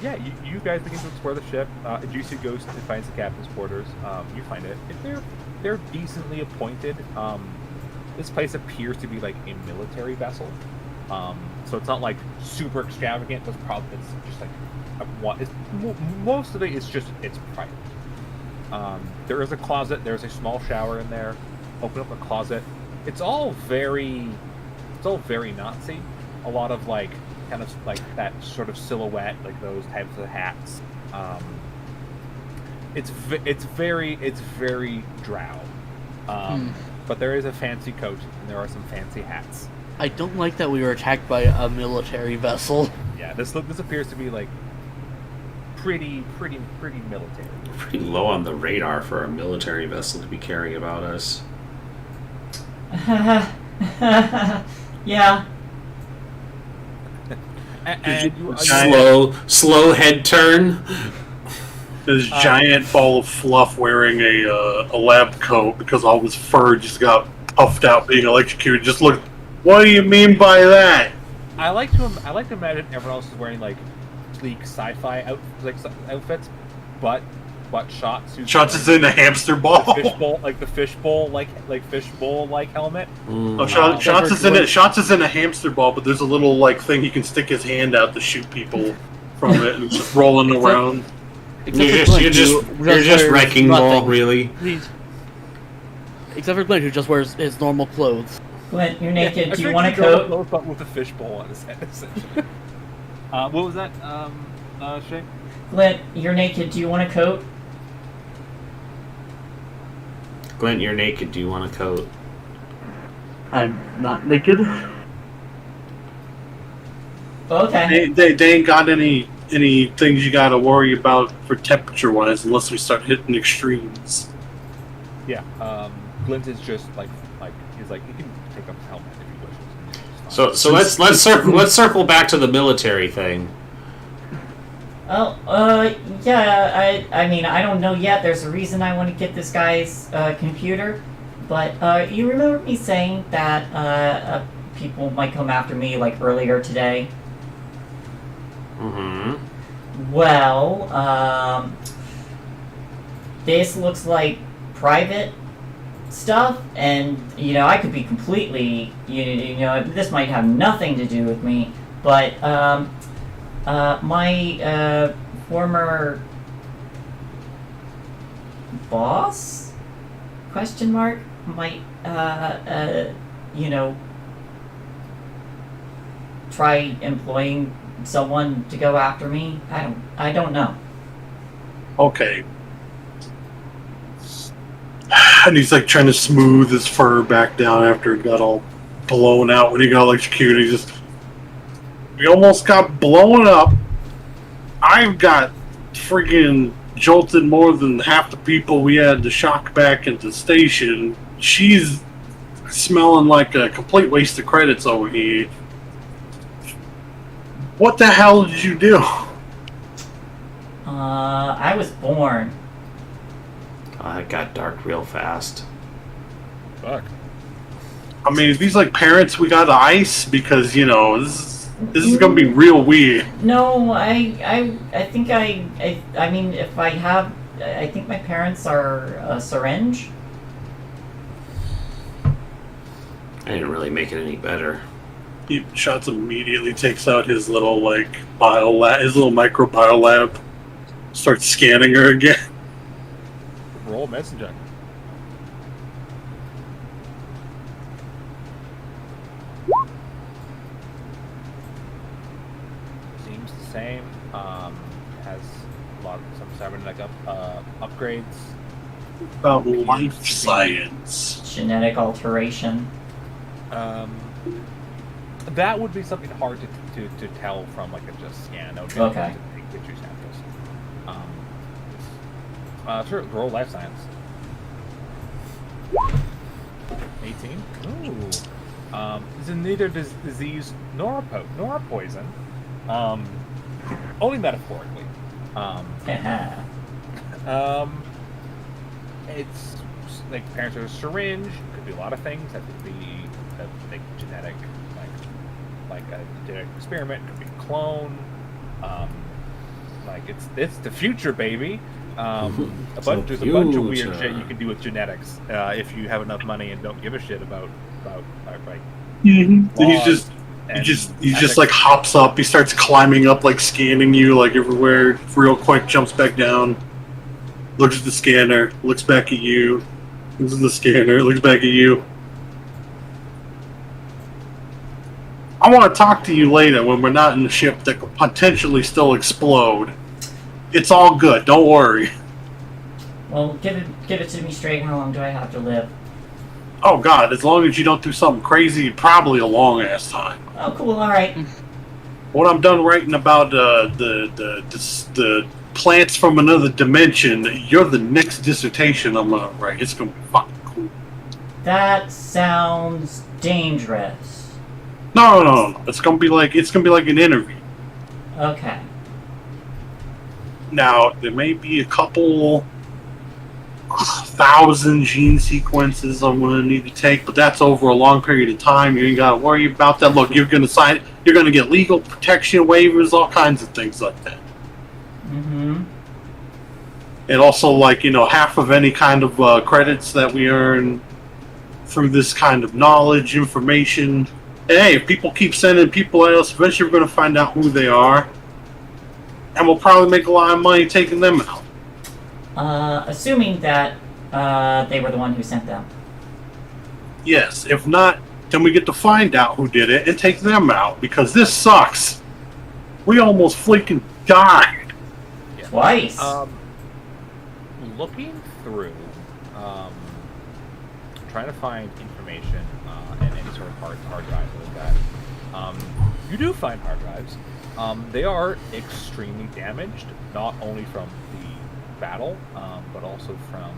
Yeah, you guys begin to explore the ship. Juicy goes and finds the captain's quarters. You find it. If they're decently appointed. This place appears to be like a military vessel. So it's not like super extravagant. It's just like most of it is just it's private. There is a closet. There's a small shower in there. Open up the closet. It's all very Nazi. A lot of like kind of like that sort of silhouette, like those types of hats. It's very drow. But there is a fancy coat and there are some fancy hats. I don't like that we were attacked by a military vessel. Yeah, this appears to be like pretty military. Pretty low on the radar for a military vessel to be caring about us. Yeah. Slow head turn. This giant ball of fluff wearing a lab coat because all his fur just got puffed out, being electrocuted. Just look. What do you mean by that? I like to imagine everyone else is wearing like sleek sci-fi outfits, but Shots is in a hamster ball. The fishbowl helmet. Shots is in a hamster ball, but there's a little like thing he can stick his hand out to shoot people from it, and it's just rolling around. You're just wrecking ball, really. Except for Glenn, who just wears his normal clothes. Glenn, you're naked. Do you want a coat? But with a fishbowl on his head, essentially. What was that, Shay? Glenn, you're naked. Do you want a coat? Glenn, you're naked. Do you want a coat? I'm not naked. Okay. They ain't got any things you gotta worry about for temperature wise unless we start hitting extremes. Yeah. Glint is just like he's like, you can take off his helmet if you wish. So let's circle back to the military thing. Oh, yeah, I mean, I don't know yet. There's a reason I want to get this guy's computer. But you remember me saying that people might come after me, like, earlier today? Mm-hmm. Well, this looks like private stuff, and, you know, I could be completely, you know, this might have nothing to do with me, but, my former boss, might, you know, try employing someone to go after me. I don't know. Okay. And he's like trying to smooth his fur back down after it got all blown out when he got electrocuted. We almost got blown up. I've got friggin' jolted more than half the people we had to shock back into station. She's smelling like a complete waste of credits over here. What the hell did you do? I was born. Oh, it got dark real fast. Fuck. I mean, if these like parents we got ice because, you know, this is gonna be real weird. No, I think I mean, if I have, I think my parents are a syringe. I didn't really make it any better. Shots immediately takes out his little like his little microbiome lab, starts scanning her again. Roll medicine check. Seems the same. cybernetic upgrades. About life science. Genetic alteration. That would be something hard to tell from like a just scan. Okay. To take pictures samples. Sure. Roll life science. 18. Ooh. Is neither disease nor poison. Only metaphorically. It's like parents are a syringe. Could be a lot of things. That could be like genetic, like a genetic experiment. Could be a clone. Like it's the future, baby. There's a bunch of weird shit you can do with genetics if you have enough money and don't give a shit about like. Mm-hmm. He just like hops up. He starts climbing up, like scanning you like everywhere. Real quick, jumps back down. Looks at the scanner. Looks back at you. Looks at the scanner. Looks back at you. I want to talk to you later when we're not in the ship that could potentially still explode. It's all good. Don't worry. Well, give it to me straight. How long do I have to live? Oh God! As long as you don't do something crazy, probably a long ass time. Oh, cool. All right. When I'm done writing about the plants from another dimension, you're the next dissertation I'm gonna write. It's gonna be fucking cool. That sounds dangerous. No. It's gonna be like an interview. Okay. Now there may be a couple 1,000 gene sequences I'm gonna need to take, but that's over a long period of time. You ain't gotta worry about that. Look, you're gonna get legal protection waivers, all kinds of things like that. Mm-hmm. And also, like, half of any kind of credits that we earn through this kind of knowledge, information. And hey, if people keep sending people at us, eventually we're going to find out who they are. And we'll probably make a lot of money taking them out. Assuming that they were the one who sent them. Yes, if not, then we get to find out who did it and take them out, because this sucks. We almost freaking died. Twice. Looking through, trying to find information and any sort of hard drive like that. You do find hard drives. They are extremely damaged, not only from the battle, but also from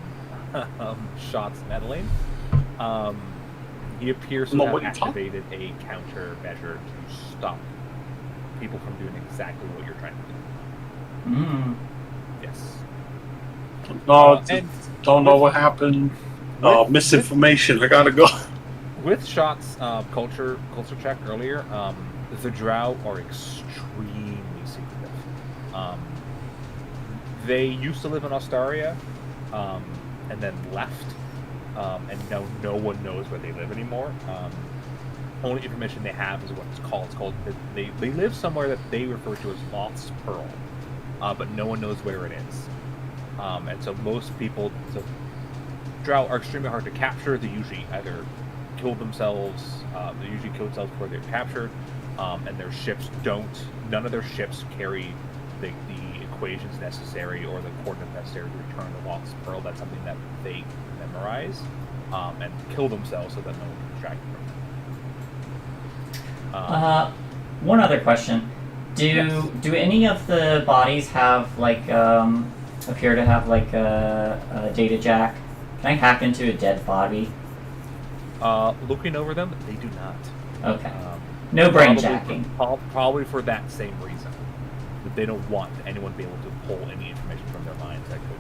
Shot's meddling. He appears to have activated a countermeasure to stop people from doing exactly what you're trying to do. Yes. No, don't know what happened. Misinformation. I gotta go. With Shot's culture check earlier, the Drow are extremely secretive. They used to live in Australia, and then left, and now no one knows where they live anymore. Only information they have is what it's called. It's called they live somewhere that they refer to as Moth's Pearl, but no one knows where it is. And so most people, Drow are extremely hard to capture. They usually either kill themselves, before they're captured, and their ships don't. None of their ships carry the equations necessary or the coordinates necessary to return the Moth's Pearl. That's something that they memorize and kill themselves so that no one can distract them. One other question: Do any of the bodies have appear to have a data jack? Can I hack into a dead body? Looking over them, they do not. Okay. No brain jacking. Probably for that same reason, that they don't want anyone to be able to pull any information from their minds that could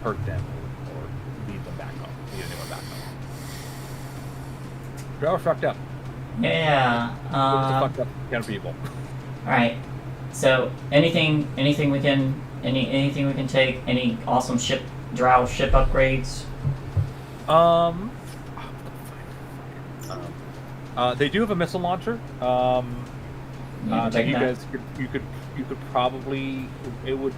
hurt them or lead anyone back home. Drow are fucked up. Yeah. Fucked up kind of people. All right. So anything we can take? Any awesome Drow ship upgrades? They do have a missile launcher. You could probably, it would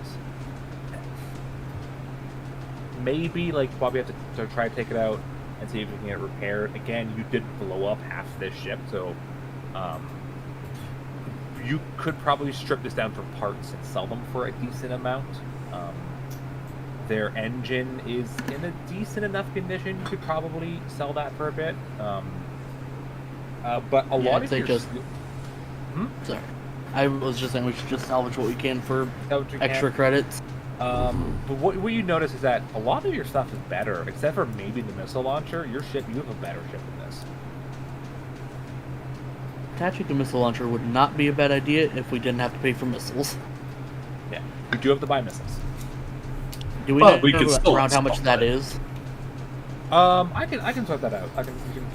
maybe probably have to try to take it out and see if we can get it repaired. Again, you did blow up half this ship, so you could probably strip this down for parts and sell them for a decent amount. Their engine is in a decent enough condition. You could probably sell that for a bit. But a lot of your... Sorry. I was just saying we should just salvage what we can for extra credits. But what you notice is that a lot of your stuff is better, except for maybe the missile launcher. Your ship, you have a better ship than this. Attaching a missile launcher would not be a bad idea if we didn't have to pay for missiles. Yeah, you do have to buy missiles. Do we know around how much that is? I can sort that out.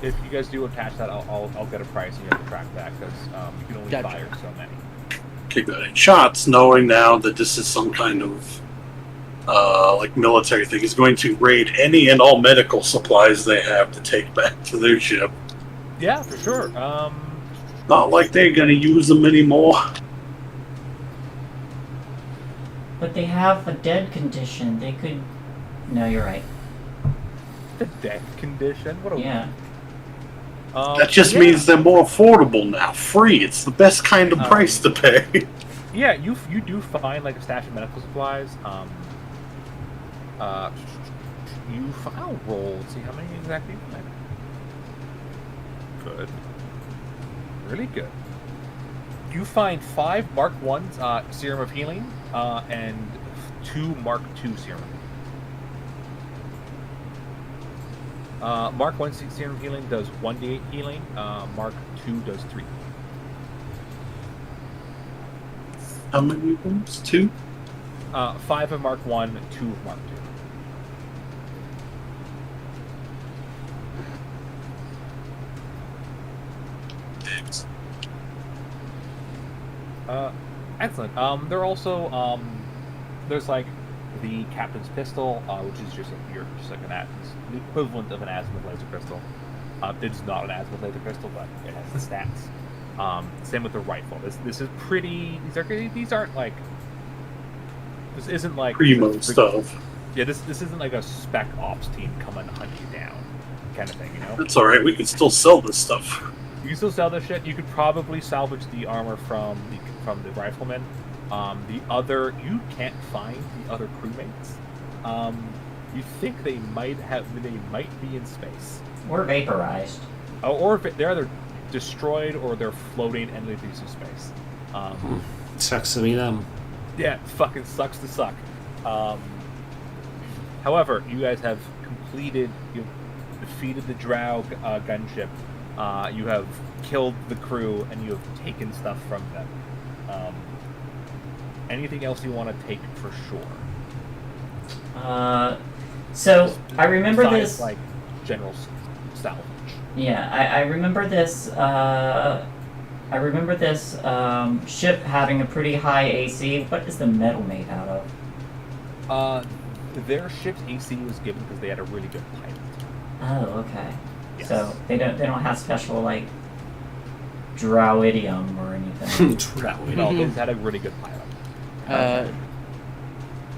If you guys do attach that, I'll get a price and you have to track that because you can only fire so many. Keep that in shots, knowing now that this is some kind of like military thing, is going to raid any and all medical supplies they have to take back to their ship. Yeah, for sure. Not like they're going to use them anymore. But they have a dead condition. They could... No, you're right. The dead condition? What a... Yeah. That just means they're more affordable now. Free. It's the best kind of price to pay. Yeah, you do find like a stash of medical supplies. I'll roll. See how many exactly you find. Good. Really good. You find 5 Mark 1's Serum of Healing and 2 Mark 2 Serum. Mark 1 Serum Healing does 1d8 healing. Mark 2 does 3. How many of them? 2? 5 of Mark 1, 2 of Mark 2. Excellent. They're also there's like the captain's pistol, which is just like the equivalent of an azimuth laser pistol. It's not an azimuth laser pistol, but it has the stats. Same with the rifle. This is pretty. These aren't like. This isn't like primo stuff. Yeah, this isn't like a spec ops team coming to hunt you down, kind of thing. You know. That's all right. We can still sell this stuff. You can still sell this shit. You could probably salvage the armor from the riflemen. You can't find the other crewmates. You think they might be in space or vaporized. Or they're either destroyed or they're floating endlessly through space. Sucks to be them. Yeah, it fucking sucks to suck. However, you guys have you've defeated the Drow gunship. You have killed the crew and you have taken stuff from them. Anything else you want to take for sure? So I remember besides, this like general salvage. Yeah, I remember this. I remember this ship having a pretty high AC. What is the metal made out of? Their ship's AC was given because they had a really good pilot. Oh, okay. Yes. So they don't have special like drowidium or anything. No, they had a really good pilot.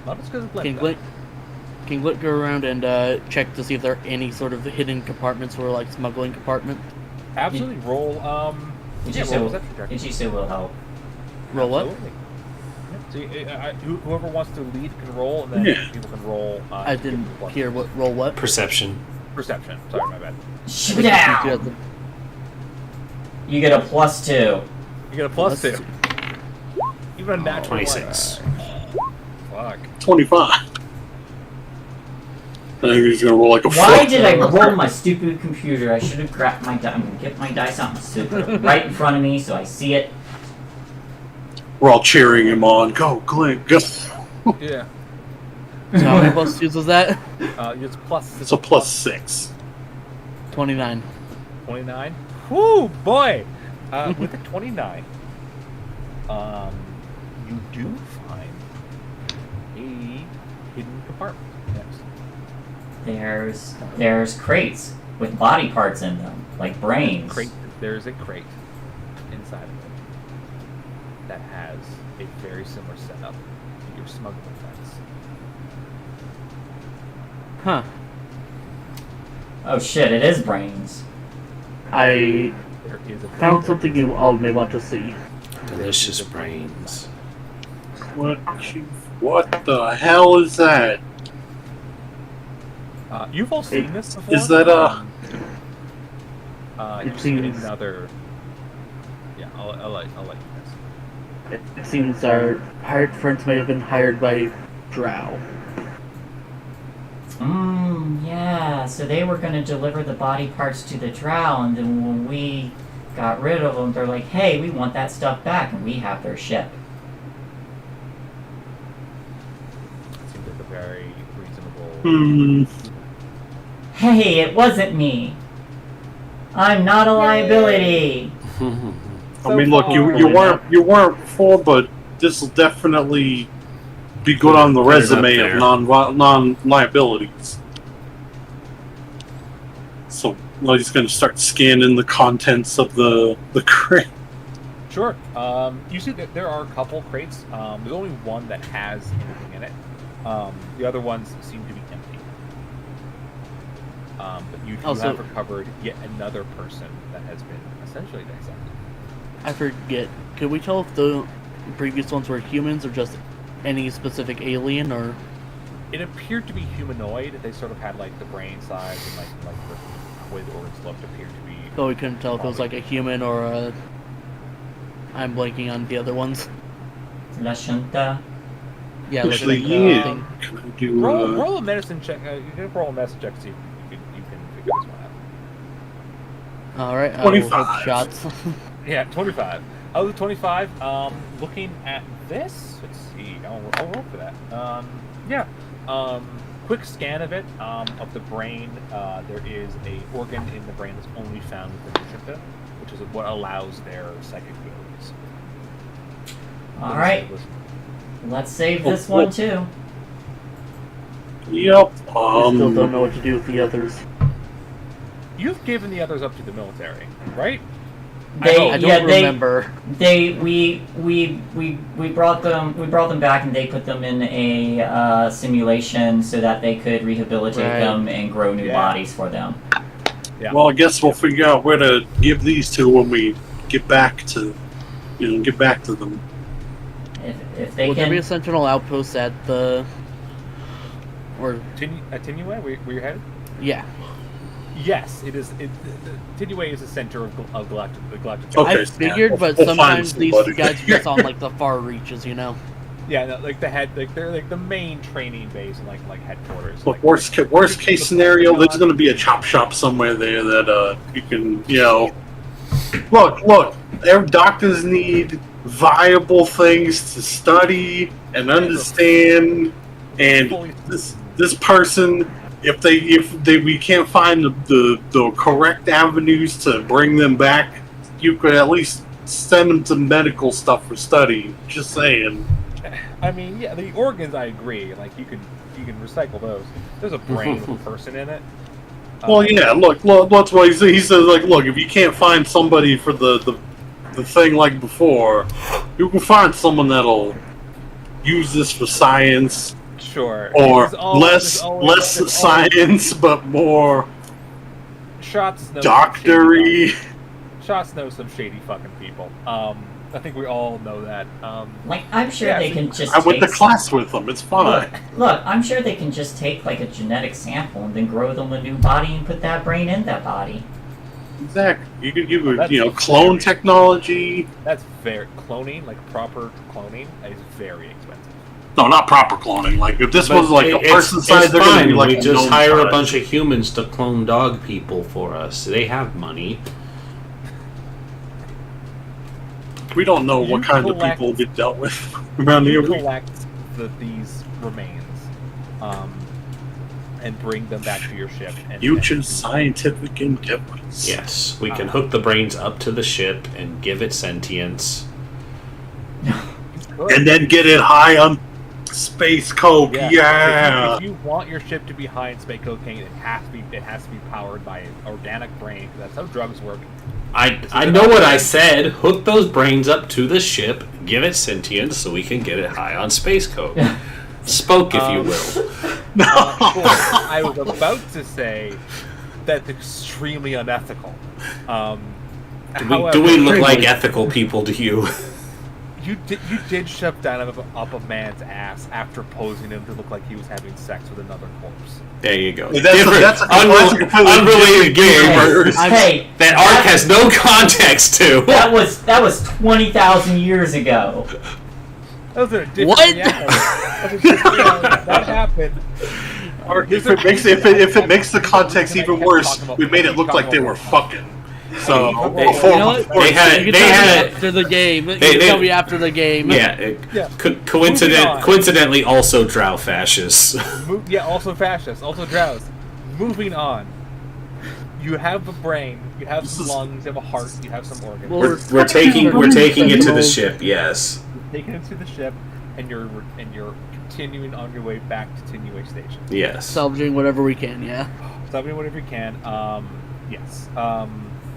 Not as good as Blink. Can Glit go around and check to see if there are any sort of hidden compartments or like smuggling compartment? Absolutely. Roll. Ichisu will help. Roll what? Absolutely. So, whoever wants to lead can roll, and then people can roll. I didn't hear what. Roll what? Perception. Sorry, my bad. Shutdown. You get a +2. You get a +2. Even a natural 26. Fuck. 25. I think he's gonna roll like a 4. Why did I roll my stupid computer? I should have grabbed my dice. I'm gonna get my dice out and stupid right in front of me so I see it. We're all cheering him on. Go, Glint, go. Yeah. So how many +2s was that? It's plus. It's a +6. 29. 29. Whoo, boy! With a 29, you do find a hidden compartment. Yes. There's crates with body parts in them, like brains. There's a crate inside of it that has a very similar setup to your smuggling fence. Huh. Oh shit! It is brains. I There is a found something you all may want to see. Delicious brains. What the hell is that? You've all seen this before? Is that You've seen another... Yeah, I'll let you guess. It seems our hired friends may have been hired by Drow. Yeah, so they were going to deliver the body parts to the Drow, and then when we got rid of them, they're like, hey, we want that stuff back, and we have their ship. Seems like a very reasonable... Hey, it wasn't me. I'm not a liability. I mean, look, you weren't before, but this will definitely be good on the resume of non-liabilities. So, well, he's going to start scanning the contents of the crate. Sure. You see that there are a couple crates. There's only one that has anything in it. The other ones seem to be empty. But you have recovered yet another person that has been essentially dissected. I forget. Could we tell if the previous ones were humans or just any specific alien, or? It appeared to be humanoid. They sort of had like the brain size and like the way the organs looked appeared to be. So we couldn't tell if it was like a human or a... I'm blanking on the other ones. La Shunta. Yeah, actually, thing. Can I do roll a medicine check. You can roll a medicine check to see if you can figure this one out. All right. 25 shots. Yeah, 25. Out of the 25, looking at this, let's see. I'll roll for that. Quick scan of it, of the brain. There is a organ in the brain that's only found within the Shutdown, which is what allows their psychic abilities. All right. Let's save this one too. Yep. I still don't know what to do with the others. You've given the others up to the military, right? I don't remember. We brought them back, and they put them in a simulation so that they could rehabilitate them and grow new bodies for them. Yeah. Well, I guess we'll figure out where to give these to when we get back to them. If they Will can. there be a sentinel outpost at the... Or... Tinue, where you're headed? Yeah. Yes, it is. Tinue is the center of Galactic. Okay, I figured, but we'll sometimes these somebody. guys just on like the far reaches, you know. Yeah, no, like the head, like they're like the main training base and like headquarters. Look, worst case scenario, there's going to be a chop shop somewhere there that you can, Look, doctors need viable things to study and understand, and this person, if we can't find the correct avenues to bring them back, you could at least send them to medical stuff for study. Just saying. I mean, yeah, the organs, I agree. Like you can recycle those. There's a brain with a person in it. Well, yeah. Look. That's why he says, like, look, if you can't find somebody for the thing like before, you can find someone that'll use this for science. Sure. Or less science, but more Shots knows doctory. Shots knows some shady fucking people. I think we all know that. I'm sure they can just. I went to class with them. It's fine. Look, I'm sure they can just take like a genetic sample and then grow them a new body and put that brain in that body. Exactly. You could clone technology. That's cloning, like proper cloning, is very expensive. No, not proper cloning. Like if this was like a person size, they're fine. Be like we just hire a bunch of humans to clone dog people for us. They have money. We don't know what kind of people get dealt with around here. Collect these remains, and bring them back to your ship. Future scientific endeavors. Yes, we can hook the brains up to the ship and give it sentience. And then get it high on space coke. Yeah. If you want your ship to be high in space cocaine, it has to be powered by an organic brain. That's how drugs work. I know what I said. Hook those brains up to the ship, give it sentience, so we can get it high on space coke. Spoke, if you will. I was about to say that's extremely unethical. Do we look like ethical people to you? You did shove down up a man's ass after posing him to look like he was having sex with another corpse. There you go. That's a unrelated game. Hey, that arc has no context to. That was 20,000 years ago. That was a different What? That happened. If it makes the context even worse, we made it look like they were fucking. So They had after the game. They tell me after the game. Yeah. Coincidentally, also drow fascists. Also fascists, also drows. Moving on. You have a brain. You have some lungs. You have a heart. You have some organs. We're taking it to the ship. Yes. You're taking it to the ship, and you're continuing on your way back to Tinue Station. Yes. Salvaging whatever we can. Yeah. Salvaging whatever you can. Yes.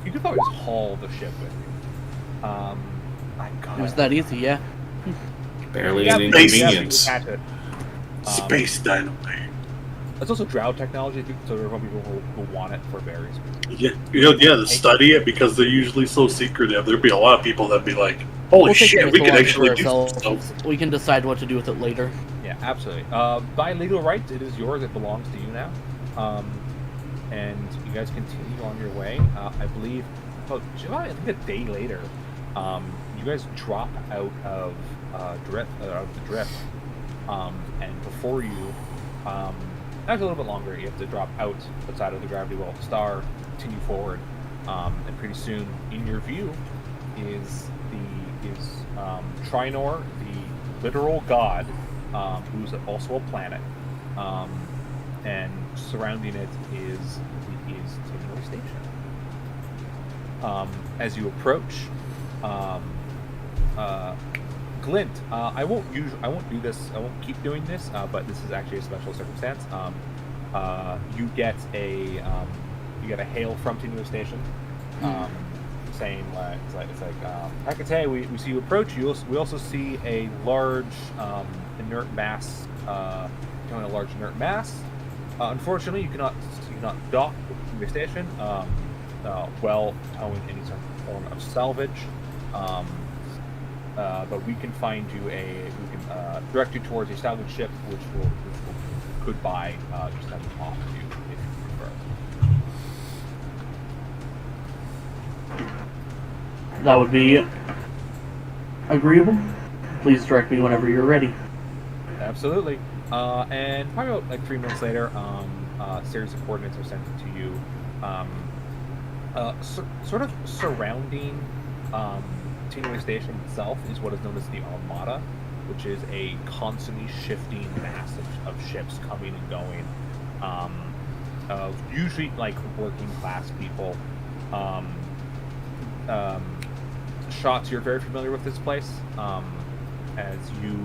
You could always haul the ship with you. It was that easy, yeah. Barely an inconvenience. Space dynamite. It's also drow technology, so there are people who want it for various reasons. Yeah, to study it because they're usually so secretive. There'd be a lot of people that'd be like, "Holy shit, we can actually do stuff." We can decide what to do with it later. Yeah, absolutely. By legal rights, it is yours. It belongs to you now. And you guys continue on your way. I believe, I think a day later, you guys drop out of the drift. And before you, actually a little bit longer, you have to drop outside of the gravity well to star, continue forward, and pretty soon, in your view, is Trinor, the literal god, who's also a planet. And surrounding it is Tinue Station. As you approach, Glint, I won't do this. I won't keep doing this. But this is actually a special circumstance. You get a hail from Tinue Station, saying it's like Hecate, we see you approach. We also see a large inert mass. A large inert mass. Unfortunately, you cannot dock with the station while towing any sort of form of salvage. But we can find you we can direct you towards a salvage ship, which could buy just have them off you if you prefer. That would be agreeable. Please direct me whenever you're ready. Absolutely. And probably about like 3 minutes later, a series of coordinates are sent to you. Sort of surrounding Tinue Station itself is what is known as the Armada, which is a constantly shifting mass of ships coming and going. Of usually like working class people. Shots, you're very familiar with this place, as you.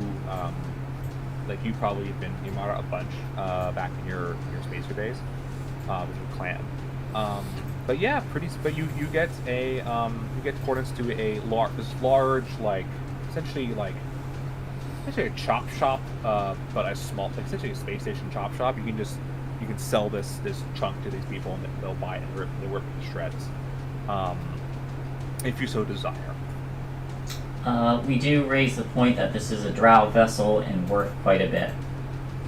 Like you probably have been in Armada a bunch back in your spacer days with your clan. But yeah, But you get coordinates to this large essentially a chop shop, but a small, essentially a space station chop shop. You can sell this chunk to these people and they'll buy it and rip it to shreds, if you so desire. We do raise the point that this is a drow vessel and worth quite a bit,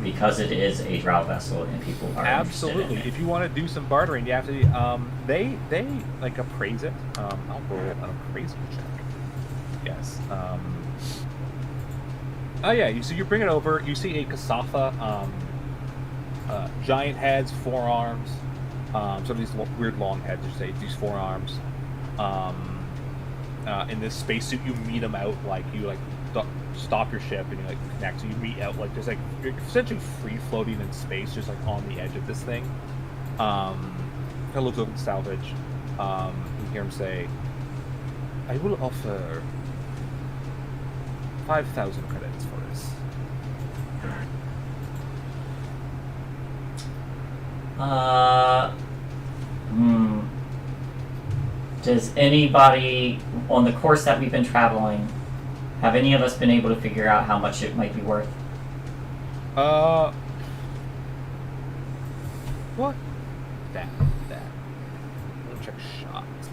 because it is a drow vessel and people are absolutely interested in it. If you want to do some bartering, you have to. They appraise it. I'll roll an appraisal check. Yes. Oh yeah. You bring it over. You see a Kasafa, giant heads, forearms. Some of these weird long heads. These forearms. In this spacesuit, you meet them out, you stop your ship and you connect. So you meet out there's you're essentially free floating in space, just on the edge of this thing. Kind of looks over the salvage. You hear him say, "I will offer 5,000 credits for this." Does anybody, on the course that we've been traveling, have any of us been able to figure out how much it might be worth? What? That. Let me check shots.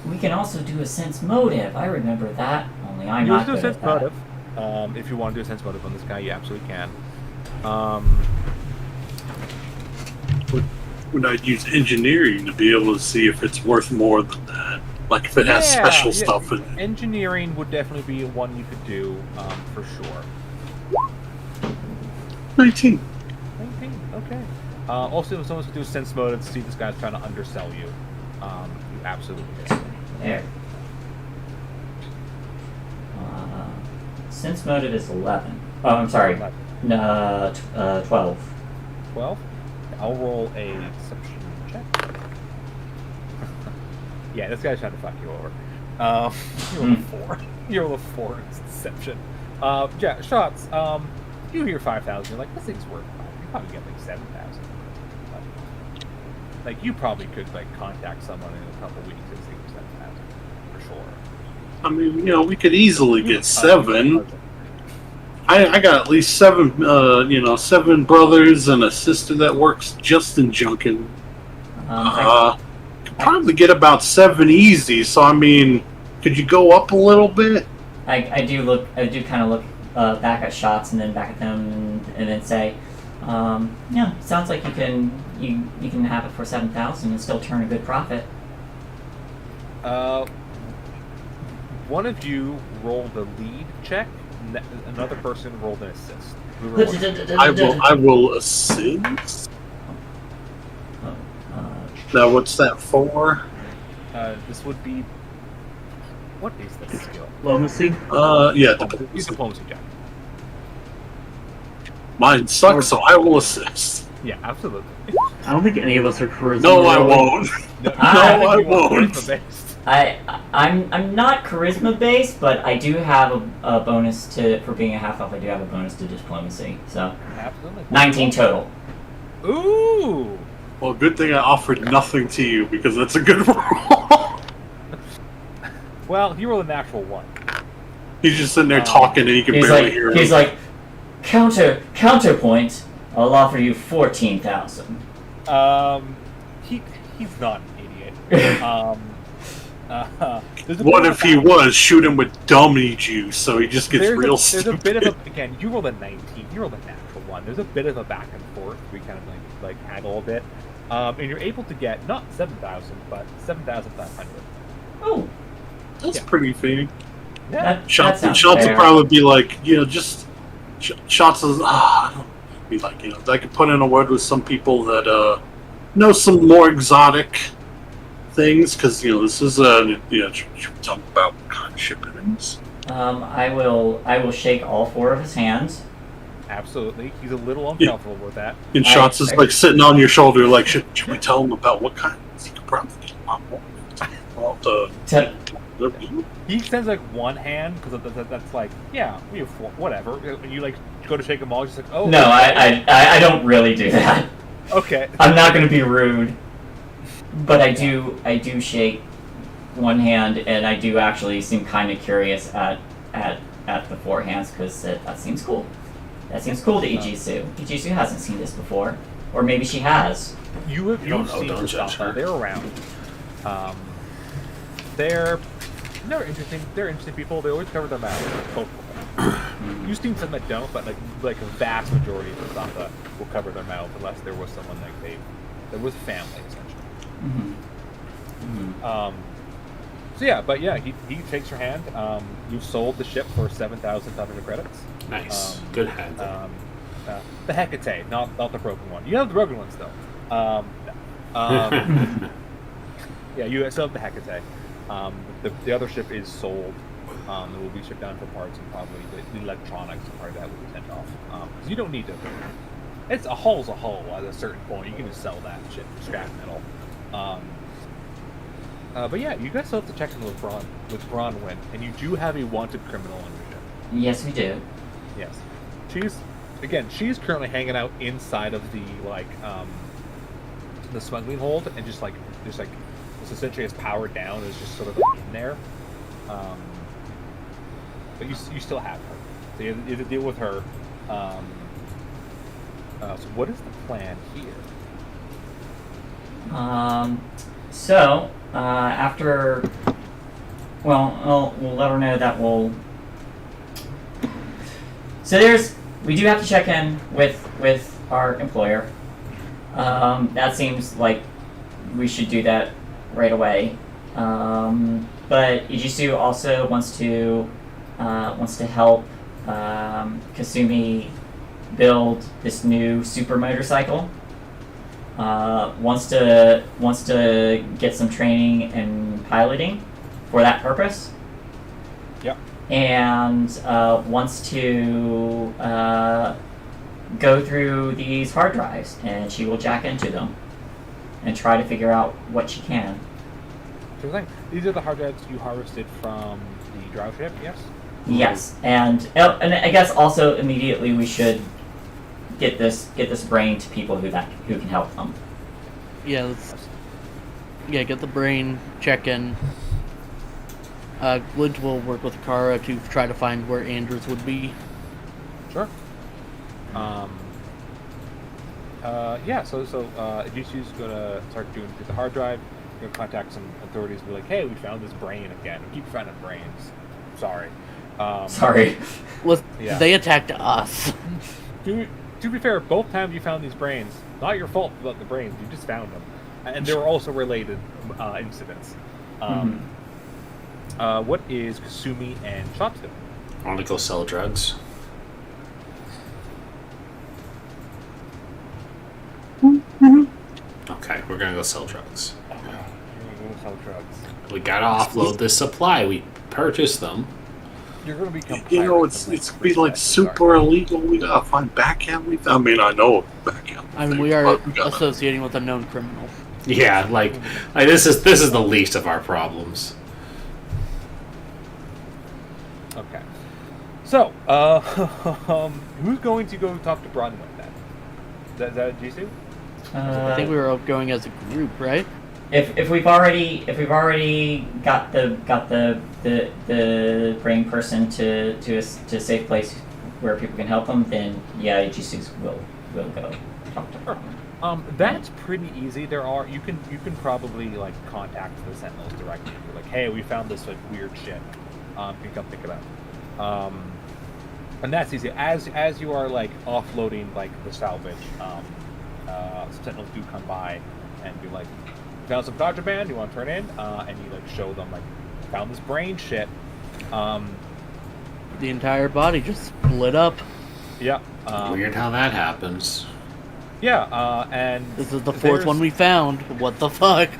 We can also do a sense motive. I remember that, only Certainly, I'm You not do a good sense at that. motive. If you want to do a sense motive on this guy, you absolutely can. Would I use engineering to be able to see if it's worth more than that? Like if it has special stuff in it. Engineering would definitely be one you could do, for sure. 19. 19, okay. Also, if someone's to do a sense motive to see if this guy's trying to undersell you, you absolutely can. There. Sense motive is 11. Oh, I'm sorry. 12. 12? I'll roll a deception check. Yeah, this guy's trying to fuck you over. You roll a 4. You roll a 4 in deception. Yeah, shots. You hear 5,000. You're like, this thing's worth 5. You probably get like 7,000. Like, you probably could like contact someone in a couple weeks and see 7,000 for sure. I mean, we could easily get 7. I got at least 7, 7 brothers and a sister that works just in junking. Could probably get about 7 easy. So I mean, could you go up a little bit? I do kind of look back at shots and then back at them and then say, yeah, sounds like you can have it for 7,000 and still turn a good profit. One of you rolled a lead check. Another person rolled an assist. I will assist. Now, what's that for? This would be. What is this skill? Diplomacy? Yeah. Diplomacy check. Mine sucks, so I will assist. Yeah, absolutely. I don't think any of us are charisma. No, I won't. I won't. I'm not charisma based, but I do have a bonus for being a half elf. I do have a bonus to diplomacy, so absolutely 19 total. Ooh. Well, good thing I offered nothing to you because that's a good roll. Well, he rolled a natural 1. He's just sitting there talking, and you can barely hear him. He's like, counterpoint. I'll offer you 14,000. He's not an idiot. What if he was? Shoot him with dummy juice, so he just gets real stupid. There's a bit of a, again, you rolled a 19, you rolled a natural 1. There's a bit of a back and forth. We kind of like haggle a bit. And you're able to get not 7,000, but 7,500. Oh, that's pretty fair. Yeah. Shots will probably be like, just shots is. Be like, I could put in a word with some people that know some more exotic things, because this is talk about what kind of ship it is. I will shake all 4 of his hands. Absolutely, he's a little uncomfortable with that. And Shots is like sitting on your shoulder, like, should we tell him about what kind? He could probably get a lot more. He extends like one hand because that's like, yeah, we have 4, whatever. And you like go to shake him all, just like, oh. No, I don't really do that. Okay. I'm not going to be rude, but I do shake one hand, and I do actually seem kind of curious at the 4 hands because that seems cool. That seems cool to Ijisu. Ijisu hasn't seen this before, or maybe she has. You've seen the stuff. They're around. They're interesting. They're interesting people. They always cover their mouths. Both of them. You've seen some that don't, but like a vast majority of the stuff that will cover their mouth unless there was someone there was family essentially. So yeah, but yeah, he shakes your hand. You've sold the ship for 7,500 credits. Nice, good hand. The Hecate, not the broken one. You have the broken one still. Yeah, you still have the Hecate. The other ship is sold. It will be shipped down for parts, and probably the electronics and part of that will be sent off. Because you don't need to. It's a hull's a hull at a certain point. You can just sell that shit for scrap metal. But yeah, you guys still have to check in with Bronwyn, and you do have a wanted criminal on your ship. Yes, we do. Yes, she's currently hanging out inside of the smuggling hold, and just like it's essentially is powered down. Is just sort of like in there. But you still have her, so you have to deal with her. So what is the plan here? So after, we'll let her know that we'll So we do have to check in with our employer. That seems like we should do that right away. But Ijisu also wants to help Kasumi build this new super motorcycle. Wants to get some training and piloting for that purpose. Yep. And wants to go through these hard drives, and she will jack into them and try to figure out what she can. Sure thing. These are the hard drives you harvested from the drow ship, yes? Yes, and I guess also immediately we should get this brain to people who can help them. Yeah, get the brain, check in. Glidge will work with Kara to try to find where Andrews would be. Sure. So Jisu's gonna start doing through the hard drive. You're gonna contact some authorities and be like, hey, we found this brain again. We keep finding brains. Sorry. Sorry. Well, Yeah. they attacked us. To be fair, both times you found these brains, not your fault about the brains, you just found them. And there were also related incidents. What is Kasumi and Shops doing? I want to go sell drugs. Okay, we're gonna go sell drugs. You're gonna go sell drugs. We gotta offload this supply. We purchased them. You're gonna become You know, pirates it's and, be like super illegal. We gotta find backhand. I mean, I know backhand. I mean, we are associating with a known criminal. Yeah, like this is the least of our problems. Okay. So, who's going to go talk to Bronwyn then? Is that Jisoo? I think we were all going as a group, right? If we've already got the brain person to a safe place where people can help them, then yeah, Jesus will go talk to her. That's pretty easy. You can probably like contact the Sentinels directly. You're like, hey, we found this like weird shit. Can you come pick it up? And that's easy. As you are like offloading like the salvage, Sentinels do come by and be like, found some contraband, you want to turn in? And you like show them like, found this brain shit. The entire body just split up. Yeah. Weird how that happens. Yeah, and This is the fourth one we found. What the fuck?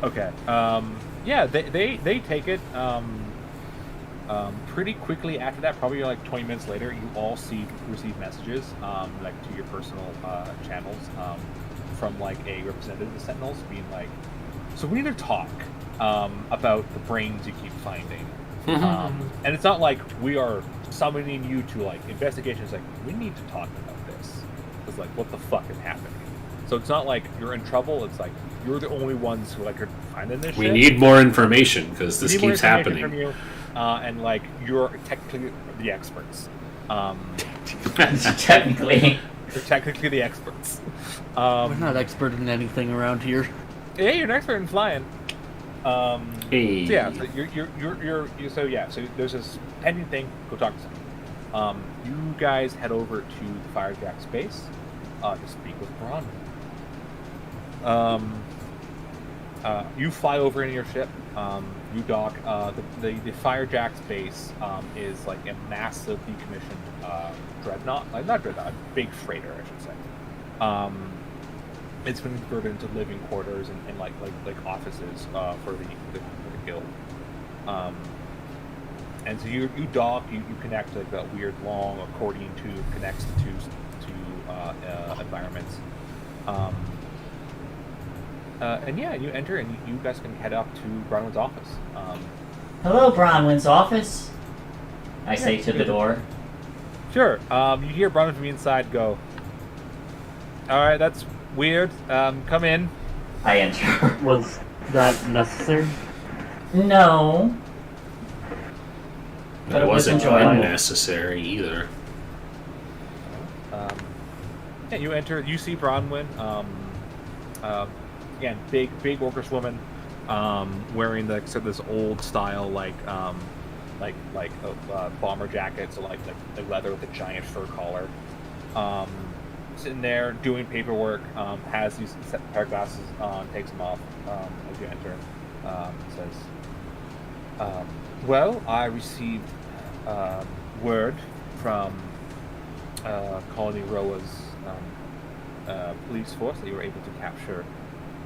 Okay. Yeah, they take it. Pretty quickly after that, probably like 20 minutes later, you all receive messages, like to your personal channels, from like a representative of the Sentinels, being like, "So we need to talk about the brains you keep finding." And it's not like we are summoning you to like investigation. It's like we need to talk about this. It's like, what the fuck is happening? So it's not like you're in trouble. It's like you're the only ones who like are finding this. We shit. need more information because this keeps happening. From you, and like you're technically the experts. Technically. You're technically the experts. We're not expert in anything around here. Yeah, you're an expert in flying. Hey. So yeah, so so there's this pending thing. Go talk to someone. You guys head over to the Firejack's base to speak with Bronwyn. You fly over in your ship. You dock. The Firejack's base is like a massive decommissioned dreadnought, like not dreadnought, a big freighter, I should say. It's been converted into living quarters and like offices for the guild. And so you dock, you connect like that weird long accordion tube connects the two environments. And yeah, you enter and you guys can head up to Bronwyn's office. Hello, Bronwyn's office. I say to the door. Sure. You hear Bronwyn from the inside go, "All right, that's weird. Come in." I enter. Was that necessary? No. But it wasn't enjoyable. unnecessary either. Yeah, you enter. You see Bronwyn. Again, big orcish woman, wearing this old style bomber jackets, or like leather with a giant fur collar. Sitting there doing paperwork. Has these pair of glasses on. Takes them off as you enter. Says, "Well, I received word from Colony Roa's police force that you were able to capture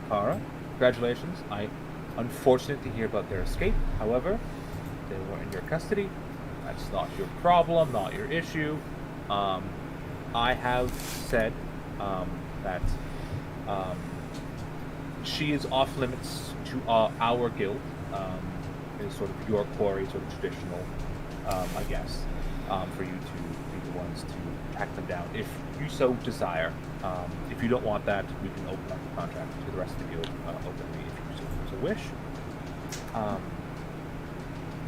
Kara. Congratulations. I'm unfortunate to hear about their escape. However, they were in your custody. That's not your problem, not your issue. I have said that she is off limits to our guild. Is sort of your quarry, sort of traditional, I guess, for you to be the ones to track them down if you so desire. If you don't want that, we can open up the contract to the rest of the guild openly if you so wish.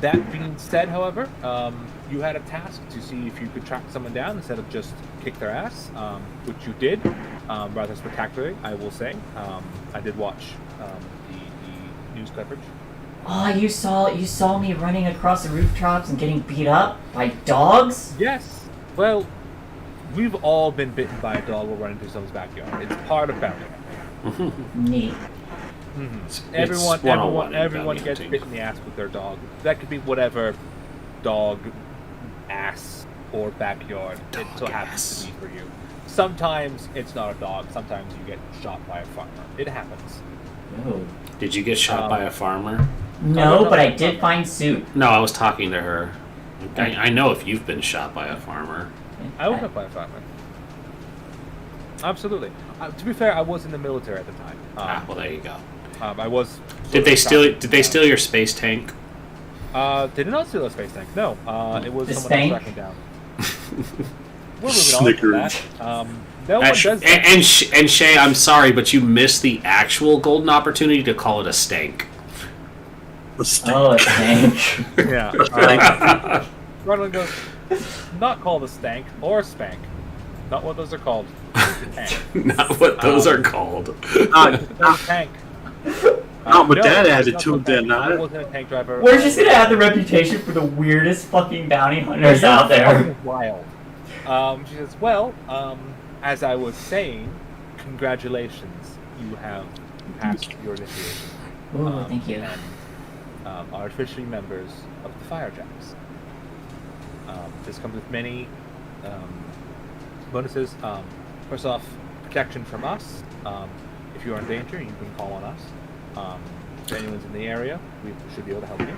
That being said, however, you had a task to see if you could track someone down instead of just kick their ass, which you did, rather spectacularly, I will say. I did watch the news coverage. Oh, you saw me running across the rooftops and getting beat up by dogs? Yes. Well, we've all been bitten by a dog while running through someone's backyard. It's part of bounty hunting. Neat. Mm-hmm. It's Everyone gets bit in the ass with their dog. That could be whatever dog, ass, or backyard it so happens to be for you. Sometimes it's not a dog. Sometimes you get shot by a farmer. It happens. Oh. Did you get shot by a farmer? No, but I did find soup. No, I was talking to her. I know if you've been shot by a farmer. I was shot by a farmer. Absolutely. To be fair, I was in the military at the time. Well, there you go. I was. Did they steal your space tank? They did not steal a space tank. No. It was The someone else spank? tracking down. We're moving on from that. No one does. And Shay, I'm sorry, but you missed the actual golden opportunity to call it a stank. The stank. Oh, a stank. Yeah. Ronald goes, not called a stank or a spank. Not what those are called. Not what those are called. Tank. Not with No, that it's attitude, not then. I wasn't a tank driver. We're just gonna have the reputation for the weirdest fucking bounty hunters out there. Wild. She says, well, as I was saying, congratulations. You have passed your initiation. Ooh, thank you. And are officially members of the Firejacks. This comes with many bonuses. First off, protection from us. If you are in danger, you can call on us. If anyone's in the area, we should be able to help you.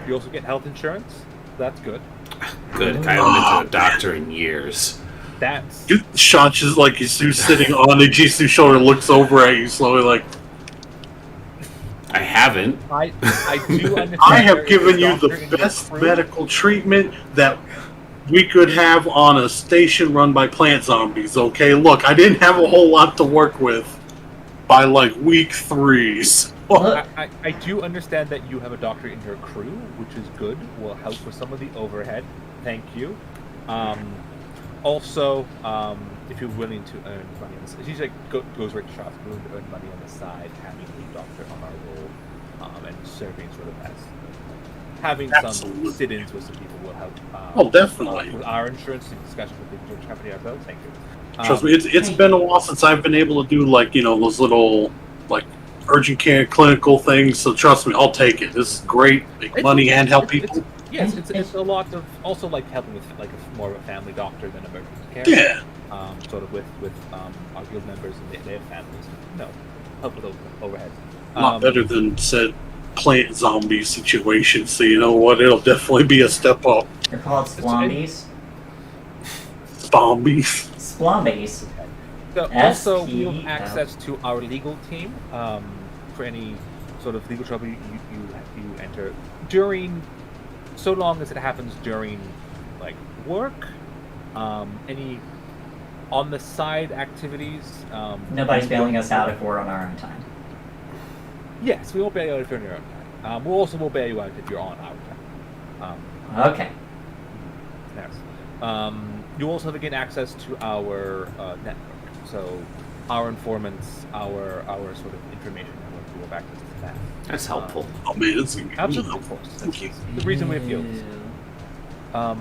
You also get health insurance. That's good. Good. I haven't been to a doctor in years. That's Sean just like he's sitting on the Jisu's shoulder, looks over at you slowly, like, I haven't. I do understand. I have given you doctor the in your best crew. medical treatment that we could have on a station run by plant zombies, okay? Look, I didn't have a whole lot to work with by, like, week 3. So I do understand that you have a doctor in your crew, which is good. Will help with some of the overhead. Thank you. Also, if you're willing to earn money on this, she's like goes right to shops, willing to earn money on the side, having a doctor on our roll, and serving sort of as having Absolutely. some sit-ins with some people will help. Oh, definitely. With our insurance and discussion with the insurance company ourselves. Thank you. trust me, it's been a while since I've been able to do, like, you know, those little, like, urgent care clinical things, so trust me, I'll take it. This is great. Make money and help people. Yes, it's a lot of also like helping with like more of a family doctor than emergency care. Yeah. Sort of with our guild members and they have families. No, help with overhead. A lot better than said plant zombie situation, so you know what, it'll definitely be a step up. They're called Splombies. Zombies. Splombies. So also, we have access to our legal team for any sort of legal trouble you enter during, so long as it happens during like work, any on the side activities. Nobody's bailing us out if we're on our own time. Yes, we won't bail you out if you're on your own time. We also will bail you out if you're on our time. Okay. Yes. You also have again access to our network. So our informants, our sort of information network, we have access to. that. That's helpful. Oh man, it's Absolutely, of course. That's the reason we have guilds. So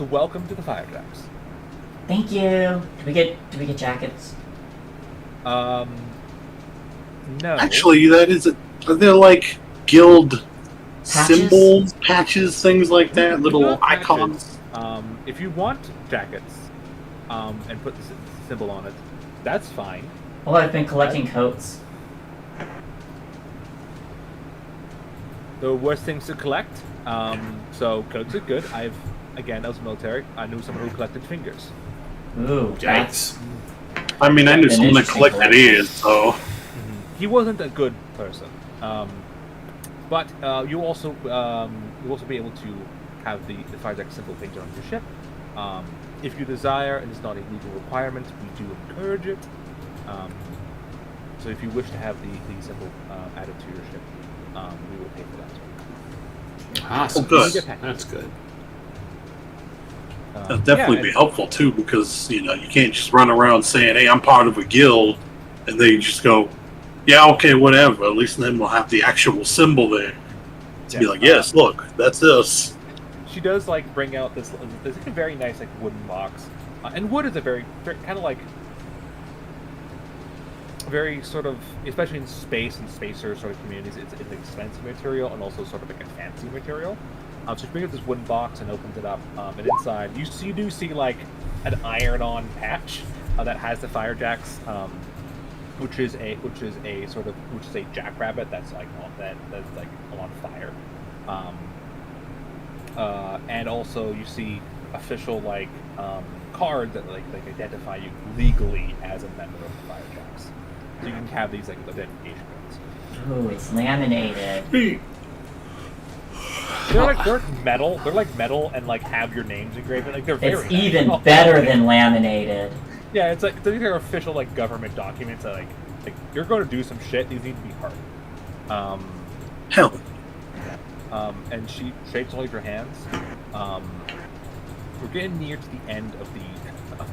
welcome to the Firejacks. Thank you. Do we get jackets? No. Actually, are there like guild Patches? symbols, patches, things like that, We little do have icons? patches. If you want jackets, and put the symbol on it, that's fine. Oh, I've been collecting coats. The worst things to collect. So coats are good. I was military. I knew someone who collected fingers. Ooh, Yikes. I mean, I knew An someone that interesting collected collection. ears, so He wasn't a good person. But you'll also be able to have the Firejack symbol painted on your ship. If you desire, and it's not a legal requirement, we do encourage it. So if you wish to have the symbol added to your ship, we will pay for that. Awesome. Oh, good. That's good. that'd definitely be helpful too, because you can't just run around saying, "Hey, I'm part of a guild," and then you just go, "Yeah, okay, whatever." At least then we'll have the actual symbol there to be like, "Yes, look, that's us." She does bring out this like a very nice wooden box, and wood is a very kind of very sort of, especially in space and spacer sort of communities, it's an expensive material and also sort of a fancy material. So she brings out this wooden box and opens it up, and inside you do see an iron-on patch that has the Firejacks, which is a jackrabbit that's on fire. And also you see official cards that identify you legally as a member of the Firejacks. So you can have these identification cards. Ooh, it's laminated. They're metal. They're metal and have your names engraved. They're very It's nice. even better than laminated. Yeah, it's these are official government documents that you're going to do some shit. These need to be hard. Hell, And she shakes all of your hands. We're getting near to the end of the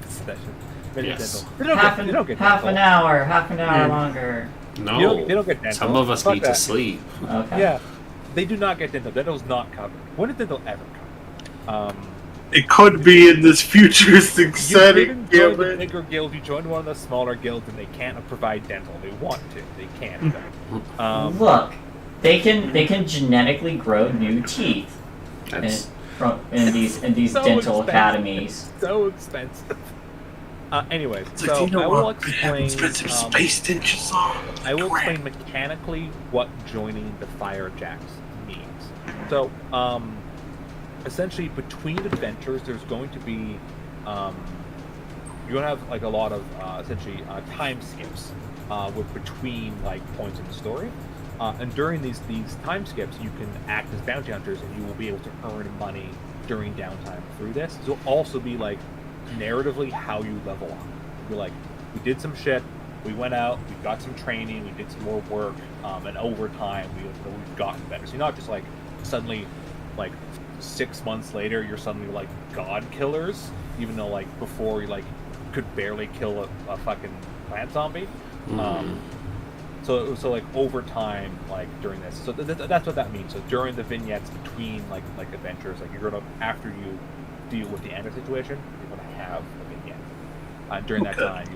session. Yes. They don't get half an dental. hour longer. No. They don't get dental. Some of us Fuck need that. to sleep. Okay. Yeah, they do not get dental. Dental's not covered. When did dental ever cover? it could be in this futuristic You setting. didn't join the bigger guild. You joined one of the smaller guilds, and they can't provide dental. They want to. They can't. Look, they can genetically grow new teeth That's in these So dental expensive. academies. So expensive. Anyways, It's like, so do you know I will what big explain. expensive space dentures are? I will Crap. explain mechanically what joining the Firejacks means. So, essentially, between adventures, there's going to be, you're gonna have a lot of essentially time skips with between points in the story, and during these time skips, you can act as bounty hunters, and you will be able to earn money during downtime through this. So it'll also be narratively how you level up. You're we did some shit, we went out, we got some training, we did some more work, and over time we've gotten better. So you're not just suddenly 6 months later you're suddenly god killers, even though before you could barely kill a fucking plant zombie. So over time, during this, so that's what that means. So during the vignettes between adventures, you're gonna, after you deal with the Ender situation, you're gonna have a vignette. During that time,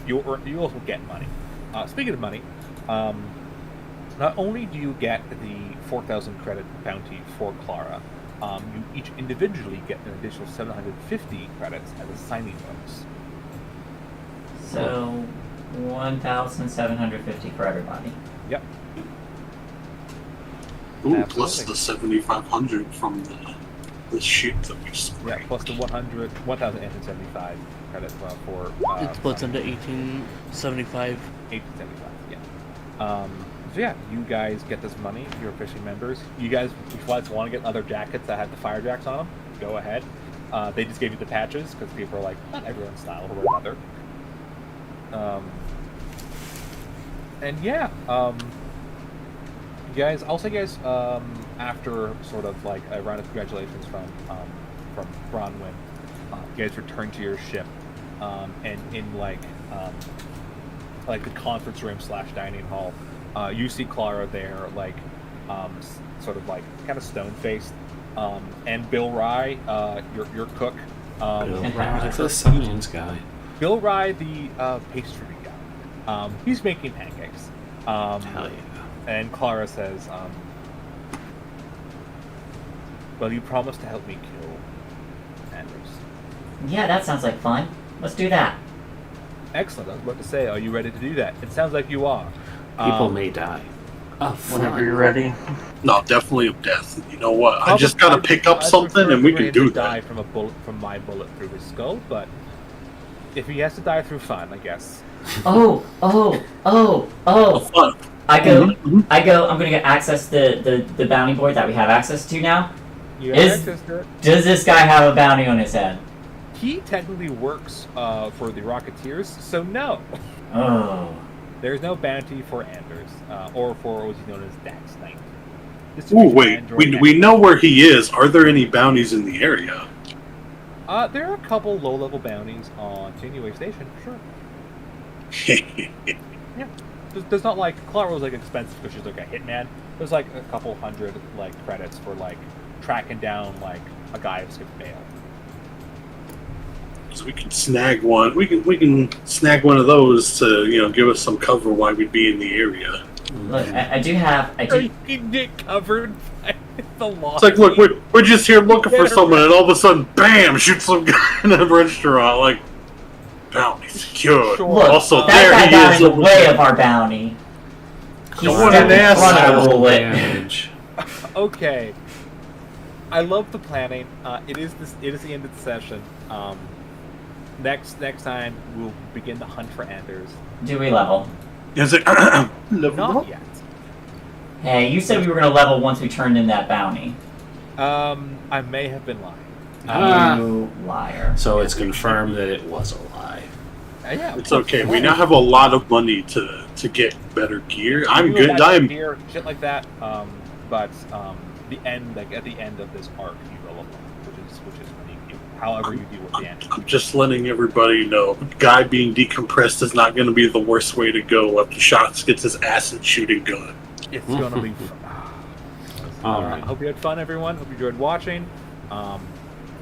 you also get money. Speaking of money, not only do you get the 4,000 credit bounty for Clara, you each individually get an additional 750 credits as a signing bonus. So 1,750 for everybody. Yep. Ooh, plus Absolutely. the 7,500 from the ship that we sprayed. Yeah, plus the 1,875 credit for It splits into 1875. 875. Yeah. So yeah, you guys get this money. You're officially members. You guys, if you guys want to get other jackets that have the Firejacks on them, go ahead. They just gave you the patches because people are not everyone's style or another. And yeah, you guys. I'll say, guys, after sort of a round of congratulations from Bronwyn, you guys return to your ship, and in the conference room / dining hall, You see Clara there, like, sort of like kind of stone-faced, and Bill Rye, your cook. Bill Rye, the science guy. Bill Rye, the pastry guy. He's making pancakes. Hell yeah. And Clara says, well, you promised to help me kill Anders. Yeah, that sounds like fun. Let's do that. Excellent. I was about to say, are you ready to do that? It sounds like you are. People may die. Oh, Whenever you're ready. No, definitely of death. You know what? I just gotta pick up something and we can do die that. from my bullet through his skull, but if he has to die through fun, I guess. Oh, fun. I'm gonna get access to the bounty board that we have access to now. You have access to it. Does this guy have a bounty on his head? He technically works for the Rocketeers, so no. Oh. There's no bounty for Anders, or for what's known as Dax Knight. Ooh, wait. We know where he is. Are there any bounties in the area? There are a couple low-level bounties on Janeway Station, for sure. Yeah. There's not like Clara was like expensive because she's like a hitman. There's like a couple hundred like credits for like tracking down like a guy who skipped bail. So we can snag one. We can snag one of those to give us some cover while we'd be in the area. Look, I do. You get covered by the law. It's like, look, we're just here looking for someone, and all of a sudden, bam! Shoot some guy in a restaurant. Like, bounty secured. Sure. Look, Also, that there guy he got is. in the way of our bounty. He What stepped an in front of asshole. the bullet. Damage. Okay. I love the planning. It is the end of the session. Next time we'll begin the hunt for Anders. Do we level? Is it Not yet. Hey, you said we were gonna level once we turned in that bounty. I may have been lying. You liar. So it's confirmed that it was a lie. Yeah, It's okay. We now have a lot of money to get better gear. I'm You good. have I'm gear, shit like that. But the end, like at the end of this arc, you roll a one, which is when you however you deal with the end. I'm just letting everybody know. Guy being decompressed is not going to be the worst way to go after Shots gets his acid shooting gun. It's gonna be. All right. I hope you had fun, everyone. Hope you enjoyed watching.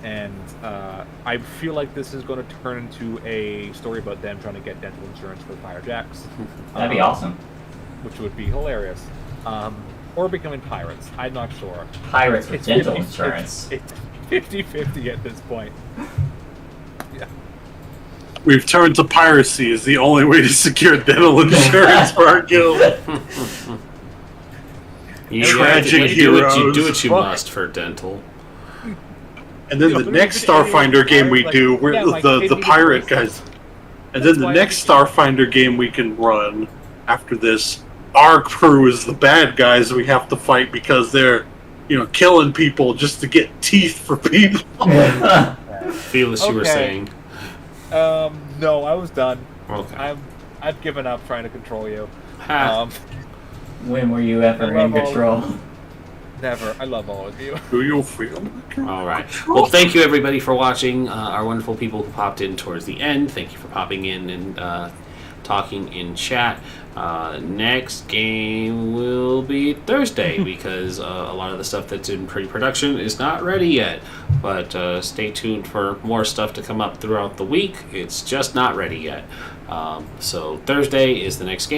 And I feel like this is going to turn into a story about them trying to get dental insurance for Fire Jacks. That'd be awesome. Which would be hilarious. Or becoming pirates. I'm not sure. Pirates with It's dental 50 insurance. It's 50-50 at this point. Yeah. We've turned to piracy as the only way to secure dental insurance for our guild. Tragic you heroes. do what you must for dental. And then the next Starfinder game we do, we're the pirate guys. And then the next Starfinder game we can run after this, our crew is the bad guys we have to fight because they're, killing people just to get teeth for people. Fearless, you were saying. No, I was done. Okay. I've given up trying to control you. When were you ever in control? Never. I love all of you. Do you feel? All right. Well, thank you everybody for watching. Our wonderful people who popped in towards the end. Thank you for popping in and talking in chat. Next game will be Thursday because a lot of the stuff that's in pre-production is not ready yet. But stay tuned for more stuff to come up throughout the week. It's just not ready yet. So Thursday is the next game.